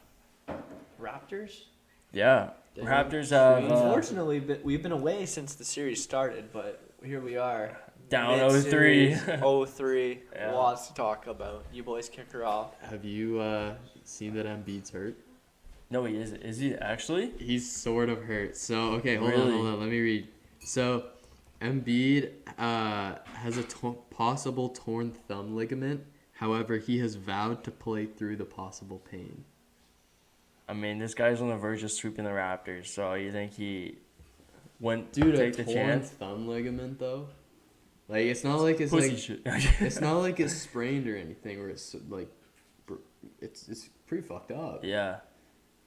Raptors. Yeah. Damn. Raptors have Unfortunately, we've been away since the series started, but here we are. down Mid-series, 0-3. 0-3. Yeah. Lots to talk about. You boys kick her off. Have you seen that Embiid's hurt? No, he isn't. Is he actually? He's sort of hurt. So okay, hold Really? on. Let me read. So, Embiid has a possible torn thumb ligament. However, he has vowed to play through the possible pain. I mean, this guy's on the verge of sweeping the Raptors, so you think he wouldn't Dude, take a the torn chance? thumb ligament though. Like it's not like it's Pussy like shit. it's not like it's sprained or anything. Where it's like, it's pretty fucked up. Yeah.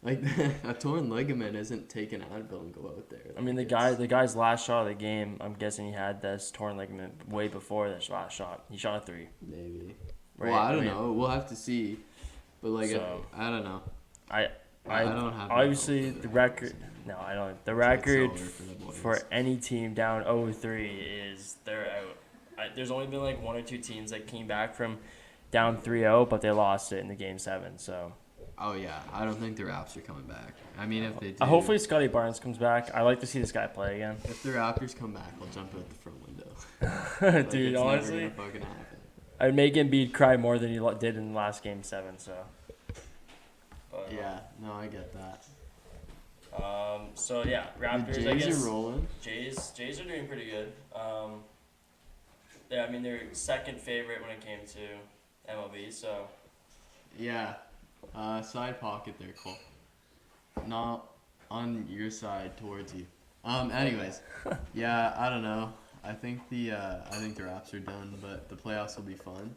Like a torn ligament isn't take an Advil and go out there. I mean, the guy's last shot of the game, I'm guessing he had this torn ligament way before this last shot. He shot a 3. Maybe. Right? Well, I don't mean, know. We'll have to see. But like, So- I don't know. I don't have. obviously no hope for the that. record. No, I don't. The It's record over for the boys. for any team down 0-3 is they're out. There's only been like 1 or 2 teams that came back from down 3-0, but they lost it in the game 7. So Oh yeah, I don't think the Raps are coming back. I mean, if they do, hopefully Scotty Barnes comes back. I like to see this guy play again. if the Raptors come back, I'll jump out the front window. Like, Dude, it's honestly, never gonna fucking happen. I'd make Embiid cry more than he did in the last game 7. So. But, Yeah, no, I get that. So yeah, The Raptors. I Jays guess are rolling. Jays are doing pretty good. Yeah, I mean they're second favorite when it came to MLB. So Yeah. Side pocket there, Cole. Not on your side towards you. Anyways. Yeah, I don't know. I think the Raps are done, but the playoffs will be fun.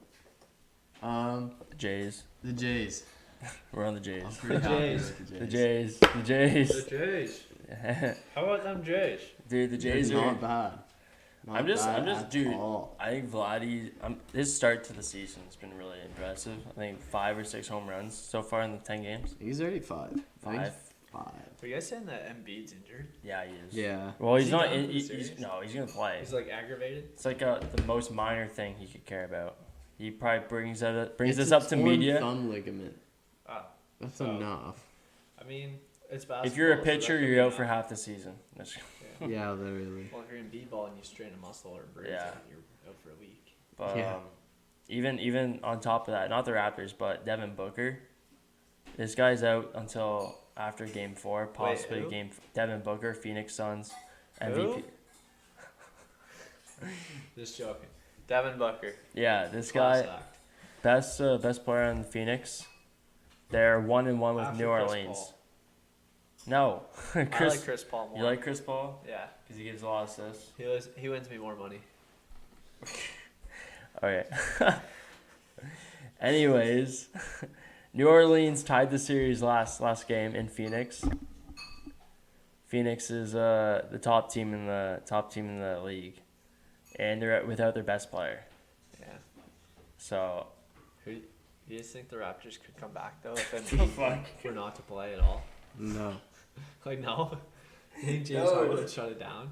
Jays. The Jays. We're on the Jays. I'm pretty The happy Jays. with the The Jays. Jays. The Jays. The Jays. How about them Jays? Dude, the Jays They're are. not bad. Not I'm just, bad dude. at all. I think Vladdy. His start to the season has been really impressive. I think 5 or 6 home runs so far in the 10 games. He's already 5. I think 5. 5. Are you guys saying that Embiid's injured? Yeah, he is. Yeah. Well, Is he's he not. done for the He's series? no, he's gonna play. He's like aggravated. It's like the most minor thing he could care about. He probably brings It's this a up to torn media. thumb ligament. Ah, That's So- enough. I mean, it's basketball. If you're a so pitcher, that could you're be out enough. for half the season. That's- Yeah. Yeah, literally. Well, if you're in b-ball and you strain a muscle or a bruise, Yeah. then you're out for a week. But Yeah. even on top of that, not the Raptors, but Devin Booker, this guy's out until after Game 4, possibly who? Devin Booker, Phoenix Suns, MVP. Just joking. Devin Booker. Yeah, this class guy, act. best player in Phoenix. They're 1-1 with After New Chris Orleans. Paul. No, I like Chris Paul more. You like Chris Paul? Yeah. Because he gives a lot of assists. He wins me more money. Okay. Anyways, New Orleans tied the series last game in Phoenix. Phoenix is the top team in the league, and they're without their best player. Yeah. So You just think the Raptors could come back though if Fuck. Embiid were not to play at all? No. Like no. You think James No. Harden would shut it down?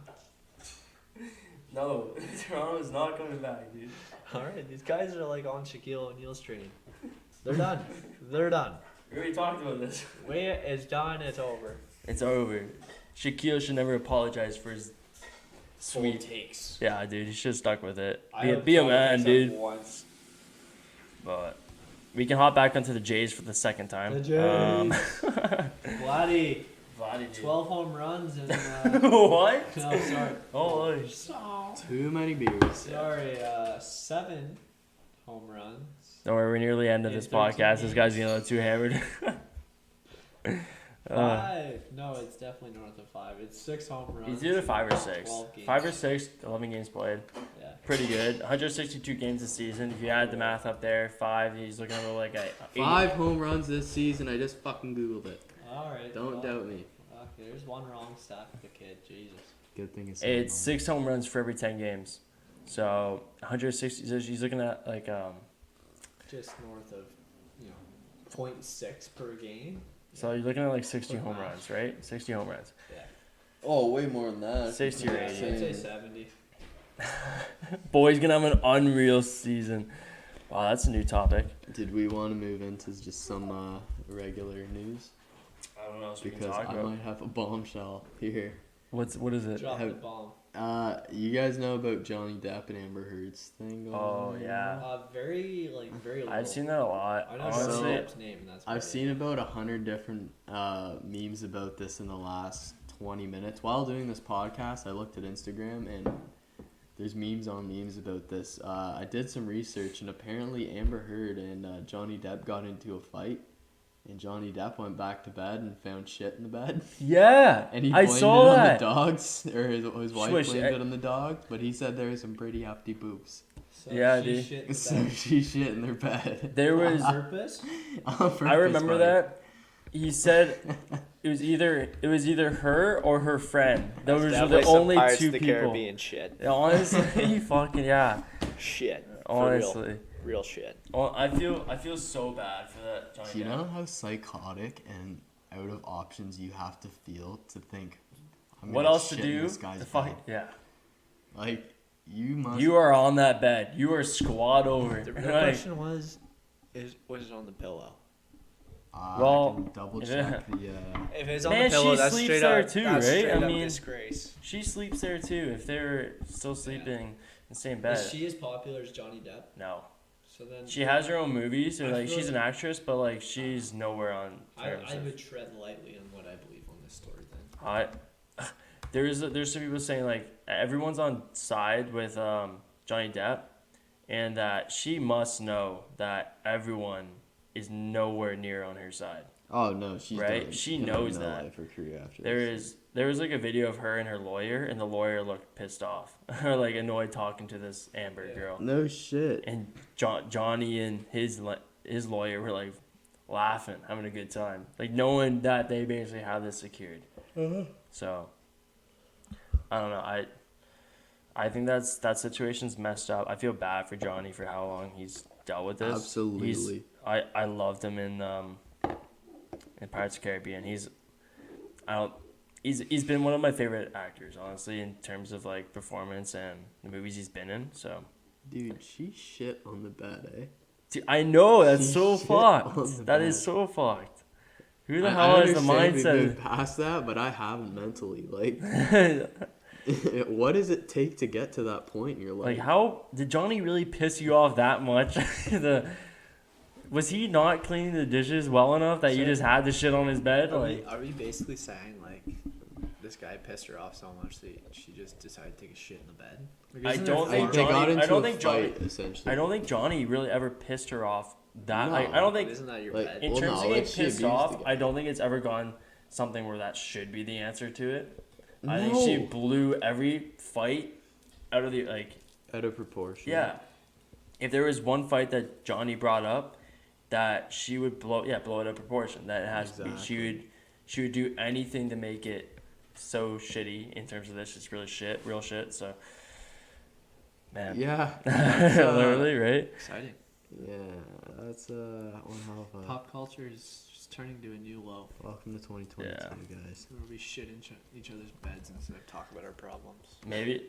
no, Toronto's not coming back, dude. All right, these guys are like on Shaquille O'Neal's train. They're done. They're done. We already talked about this. Wait, it's done. It's over. It's over. Shaquille should never apologize for his Sweet sweet. takes. Yeah, dude, he should have stuck with it. I Be a have man, takes dude. up Once. But we can hop back onto the Jays for the second time. The Jays. Vladdy, Vladdy, dude. 12 home runs and What? no, sorry. Oh, Too many beers. Sorry, 7 home runs. don't worry, we're near the end of Yeah, this 13 podcast. This guy's games. getting a little too hammered. 5. No, it's definitely north of 5. It's 6 home runs. He's either 5 or 6. 12 games. 5 or 6, 11 games played. Yeah. Pretty good. 162 games this season. If you add the math up there, 5, he's looking at like a 5 home runs this season. I just fucking Googled it. All right. Don't well, doubt me. Okay, there's one wrong stat with the kid. Jesus. Good thing it's It's 6 home runs for every 10 games. So 160. So he's looking at like Just north of, 0.6 per game. So you're looking at like 60 Quick home math. runs, right? 60 home runs. Yeah. Oh, way more than that. 60 or Yeah, 80. I'd say 70. Boy's gonna have an unreal season. Wow, that's a new topic. Did we want to move into just some regular news? I don't know what Because I might have a bombshell here. What is it? Drop Have- the bomb. You guys know about Johnny Depp and Amber Heard's thing going Oh, on? yeah. Very little. I've seen that a lot. I know Honestly, Johnny Depp's name, and that's I've about seen it. about 100 different memes about this in the last 20 minutes. While doing this podcast, I looked at Instagram and there's memes on memes about this. I did some research and apparently Amber Heard and Johnny Depp got into a fight. And Johnny Depp went back to bed and found shit in the bed. yeah, And he I blamed saw it on that. the dogs, or his wife Swish, blamed it on the dog. But he said there was some pretty hefty boobs. So Yeah, she dude. shit in So bed. she shit in their bed. There was. On purpose? On I purpose, remember buddy. that. He said it was either her or her friend. Those were Definitely the some only Pirates 2 of the people. Caribbean shit. Honestly, fucking yeah. Shit. For Honestly, real shit. I feel so bad for that Johnny Do you Depp. know how psychotic and out of options you have to feel to think, I'm What gonna else to shit in do? This guy's The fuck, bed? yeah. Like, you must. You are on that bed. You are squat over. The real Like, question was it on the pillow? Well, I can double yeah. check the. If it's on Man, the pillow, she that's sleeps straight there up, too, that's right? straight I up mean- disgrace. she sleeps there too. If they're still sleeping in the same bed. Is she as popular as Johnny Depp? No. So then She has her own movies, or I like feel she's like- an actress, but like she's nowhere on terms. I of- would tread lightly on what I believe on this story then. There's some people saying like everyone's on side with Johnny Depp, and that she must know that everyone is nowhere near on her side. Oh no, she's Right? done. She Gonna knows no that. life or career after There this. was like a video of her and her lawyer, and the lawyer looked pissed off or like annoyed talking to this Amber girl. No shit. And Johnny and his lawyer were like laughing, having a good time, like knowing that they basically have this secured. So I don't know. I think that situation's messed up. I feel bad for Johnny for how long he's dealt with this. Absolutely. I loved him in Pirates of the Caribbean. He's been one of my favorite actors, honestly, in terms of like performance and the movies he's been in. So, Dude, she shit on the bed, eh? dude, I know that's She so shit on the fucked. That is bed. so fucked. Who the I hell has the understand we've mindset? moved past that, but I haven't mentally. Like, what does it take to get to that point in your life? Like, how did Johnny really piss you off that much? Was he not cleaning the dishes well enough that you So- just had the shit on his bed? Are we basically saying like this guy pissed her off so much that she just decided to take a shit in the bed? Like, I isn't don't there think They got Johnny- into I don't a think Johnny- fight, essentially. I don't think Johnny really ever pissed her off. That No. I don't think Isn't that your Like, bed? in Well, terms no, of getting like, she pissed abused off, the guy. I don't think it's ever gone something where that should be the answer to it. I think No. she blew every fight out of the like. Out of proportion. Yeah, if there was one fight that Johnny brought up, that she would blow it out of proportion. That it has to be. She would do anything to make it so shitty in terms of this. It's really real shit. So, man, Yeah. literally, right? Exciting. Yeah, that's one hell of a. Pop culture is just turning to a new low. Welcome to 2022, Yeah. guys. Where we shit in each other's beds instead of talk about our problems. Maybe.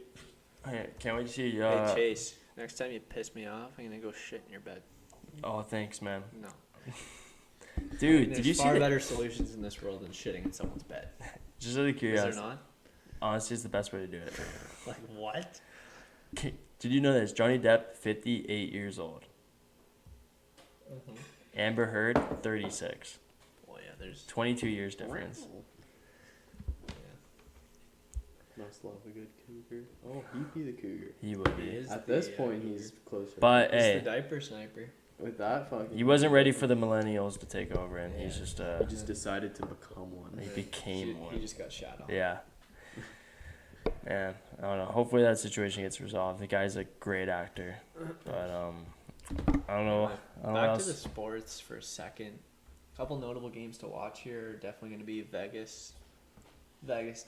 Hey, can't wait to see. Hey Chase, next time you piss me off, I'm gonna go shit in your bed. Oh, thanks, man. No. Dude, There's did you see far that? better solutions in this world than shitting in someone's bed? Just out of Is there curiosity. not? Honestly, it's the best way to do it. Like what? Did you know this? Johnny Depp, 58 years old. Mm-hmm. Amber Heard, 36. Well, yeah, there's 22 years difference. Must love a good cougar. Oh, he'd be the cougar. He would He be. is At the, this point, he's closer. But, He's hey, the diaper sniper. With that fucking. he wasn't ready for the millennials to take over, and he's Yeah. just, He just decided to become one. he became one. He just got shot on. Yeah. Man, I don't know. Hopefully that situation gets resolved. The guy's a great actor. But, I don't know. I don't know what Back to the else. sports for a second. A couple notable games to watch here are definitely going to be Vegas,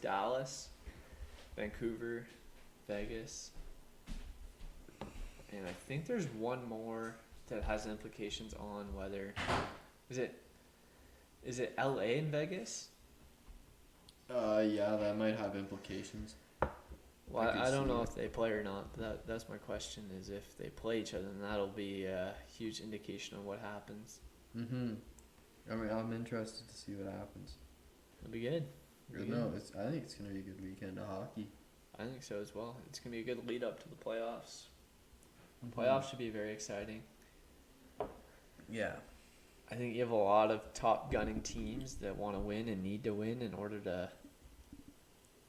Dallas, Vancouver, Vegas, and I think there's one more that has implications on whether is it LA and Vegas? Yeah, that might have implications. Well, I could I don't see know it. if they play or not. But that's my question. Is if they play each other, then that'll be a huge indication of what happens. Mm-hmm. I mean, I'm interested to see what happens. It'll be good. It'll be No, good. I think it's gonna be a good weekend of hockey. I think so as well. It's gonna be a good lead up to the playoffs. Mm-hmm. Playoffs should be very exciting. Yeah. I think you have a lot of top gunning teams that want to win and need to win in order to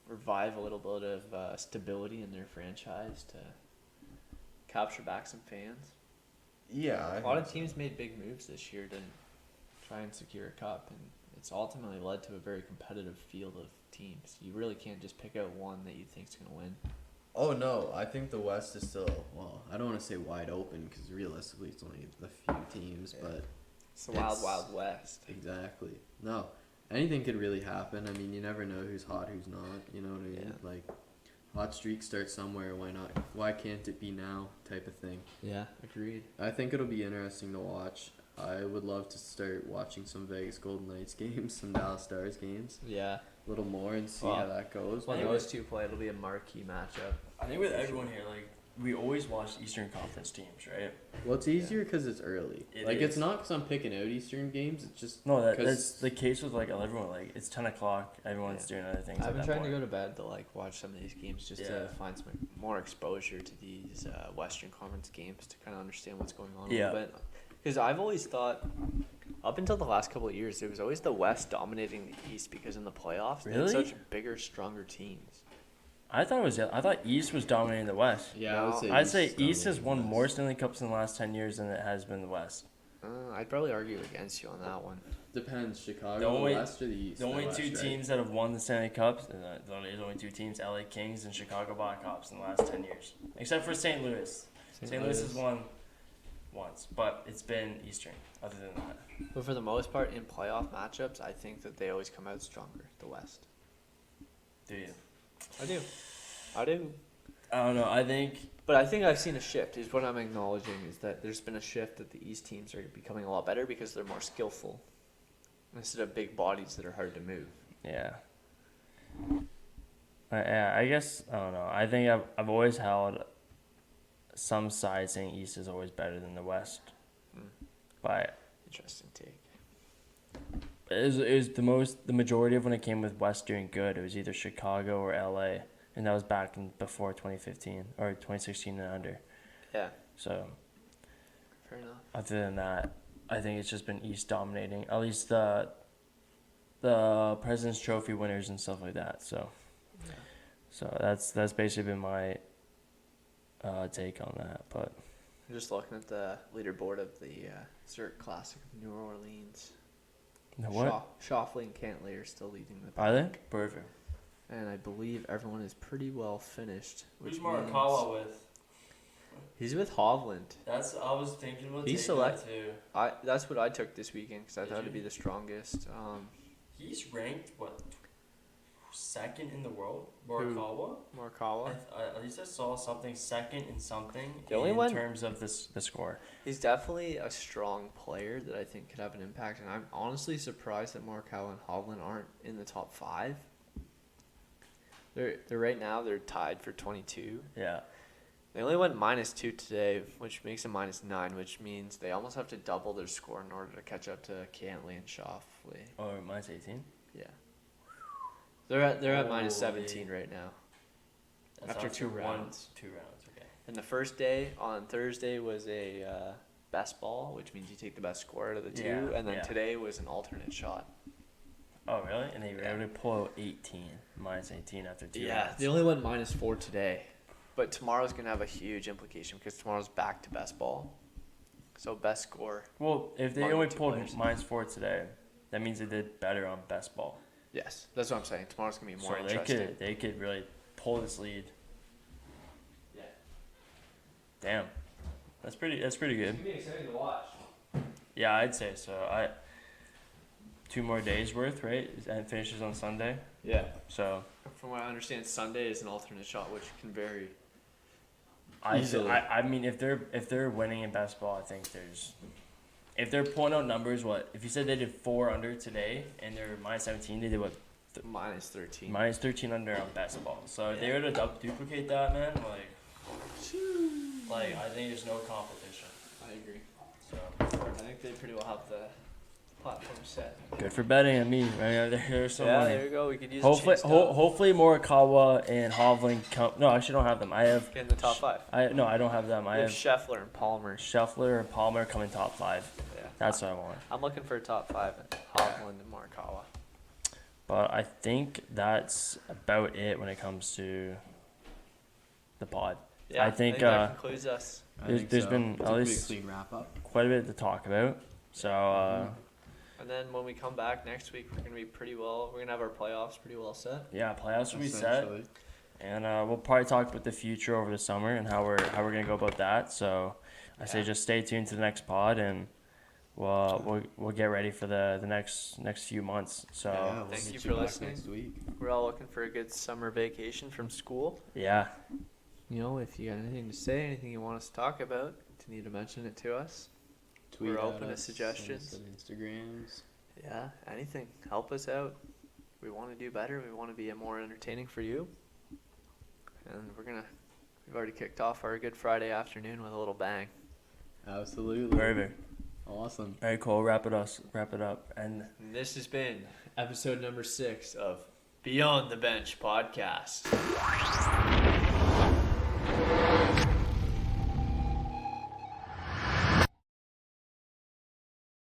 revive a little bit of stability in their franchise to capture back some fans. Yeah. A lot of teams made big moves this year to try and secure a cup, and it's ultimately led to a very competitive field of teams. You really can't just pick out one that you think's going to win. Oh no, I think the West is still, well, I don't want to say wide open because realistically it's only a few teams, Yeah. but It's the wild, wild west. exactly. No, anything could really happen. I mean, you never know who's hot, who's not. You know what I mean? Yeah. Like, hot streak starts somewhere. Why not? Why can't it be now? Type of thing. Yeah, agreed. I think it'll be interesting to watch. I would love to start watching some Vegas Golden Knights games, some Dallas Stars games, Yeah. a little more, and see Well, how that goes. When But- those two play, it'll be a marquee matchup. I think with everyone here, like, we always watch Eastern Conference teams, right? Well, it's easier because it's early. It Like, is. it's not because I'm picking out Eastern games. It's just No, 'cause- that's the case with, like, everyone. Like, it's 10 o'clock. Everyone's doing other things I've at been that trying point. to go to bed to like watch some of these games just Yeah. to find some more exposure to these Western Conference games to kind of understand what's going on Yeah. a little bit. Because I've always thought, up until the last couple of years, it was always the West dominating the East because in the playoffs they had Really? such bigger, stronger teams. I thought East was dominating the West. Yeah, I would say I'd say East East has dominating won the more West. Stanley Cups in the last 10 years than it has been the West. I'd probably argue against you on that one. Depends. Chicago, The only- the West, or the East? The only West, two right? teams that have won the Stanley Cups, there's only two teams, LA Kings and Chicago Blackhawks in the last 10 years. Except for St. Louis. St. Louis has won once, but it's been Eastern, other than that. But for the most part, in playoff matchups, I think that they always come out stronger, the West. Do you? I do. I do. I don't know. I think But I think I've seen a shift, is what I'm acknowledging, is that there's been a shift that the East teams are becoming a lot better because they're more skillful instead of big bodies that are hard to move. yeah. I guess I don't know. I think I've always held some side saying East is always better than the West, but Interesting take. it was the majority of when it came with West doing good. It was either Chicago or LA, and that was back in before 2015 or 2016 and under. Yeah, So fair enough. other than that, I think it's just been East dominating. At least the President's Trophy winners and stuff like that. So. Yeah. So that's basically been my take on that. But I'm just looking at the leaderboard of the Zurich Classic of New Orleans. what Shoffley and Cantley are still leading the are they? pack. Perfect. And I believe everyone is pretty well finished. Who's which Morikawa means- with? He's with Hovland. That's I was thinking about He's taking that select- too. That's what I took this weekend because I Did thought it'd you? be the strongest. He's ranked what, second in the world? Morikawa. Morikawa. At least I saw something second in something The only in one- terms of the score. He's definitely a strong player that I think could have an impact, and I'm honestly surprised that Morikawa and Hovland aren't in the top 5. They're right now they're tied for 22. Yeah. They only went -2 today, which makes them -9, which means they almost have to double their score in order to catch up to Cantley and Shoffley. Or minus 18. Yeah. They're at Holy. -17 right now. After two rounds. 2 rounds. Okay. And the first day on Thursday was a best ball, which means you take the best score out of the two, Yeah, and then yeah. today was an alternate shot. Oh really? And they were Yeah. able to pull out 18, minus 18 after 2 Yeah, rounds. they only went -4 today, but tomorrow's gonna have a huge implication because tomorrow's back to best ball. So best score. Well, if they Among only the two pulled players. -4 today, that means they did better on best ball. Yes, that's what I'm saying. Tomorrow's gonna be more So interesting. they could really pull this lead. Yeah. Damn, that's pretty good. gonna be exciting to watch. Yeah, I'd say so. 2 more days worth, right? And it finishes on Sunday. Yeah. So From what I understand, Sunday is an alternate shot, which can vary. Easily. I mean, if they're winning in best ball, I think if they're pulling out numbers, what if you said they did 4 under today and they're -17, they did what -13. -13 under on best ball. So if they were to duplicate that, man, like I think there's no competition. I agree. So I think they pretty well have the platform set. good for betting on me. Right? There's some Yeah, money. there you go. We could use Hopefully, a chase down. hopefully Morikawa and Hovland come. No, I actually don't have them. I have. Get in the top 5. I don't have them. I We have have Scheffler and Palmer. Scheffler and Palmer coming top 5. Yeah. That's what I want. I'm looking for a top 5 and Hovland and Morikawa. But I think that's about it when it comes to the pod. Yeah, I think, that concludes us. I There's- think there's so. been It's at a pretty least- clean wrap up. Quite a bit to talk about. So And then when we come back next week, we're gonna have our playoffs pretty well set. yeah, playoffs will be set, Essentially. and we'll probably talk about the future over the summer and how we're gonna go about that. So I say Yeah. just stay tuned to the next pod and. We'll get ready for the next few months. So Yeah, we'll Thank get you for back listening. next week. We're all looking for a good summer vacation from school. yeah, You know, if you got anything to say, anything you want us to talk about, continue to mention it to us. Tweet We're at open to us, suggestions. send us on Instagrams. Yeah, anything. Help us out. We want to do better. We want to be more entertaining for you. And we've already kicked off our Good Friday afternoon with a little bang. Absolutely. perfect. Awesome. All right, cool. Wrap it up, and. And this has been episode number 6 of Beyond the Bench podcast.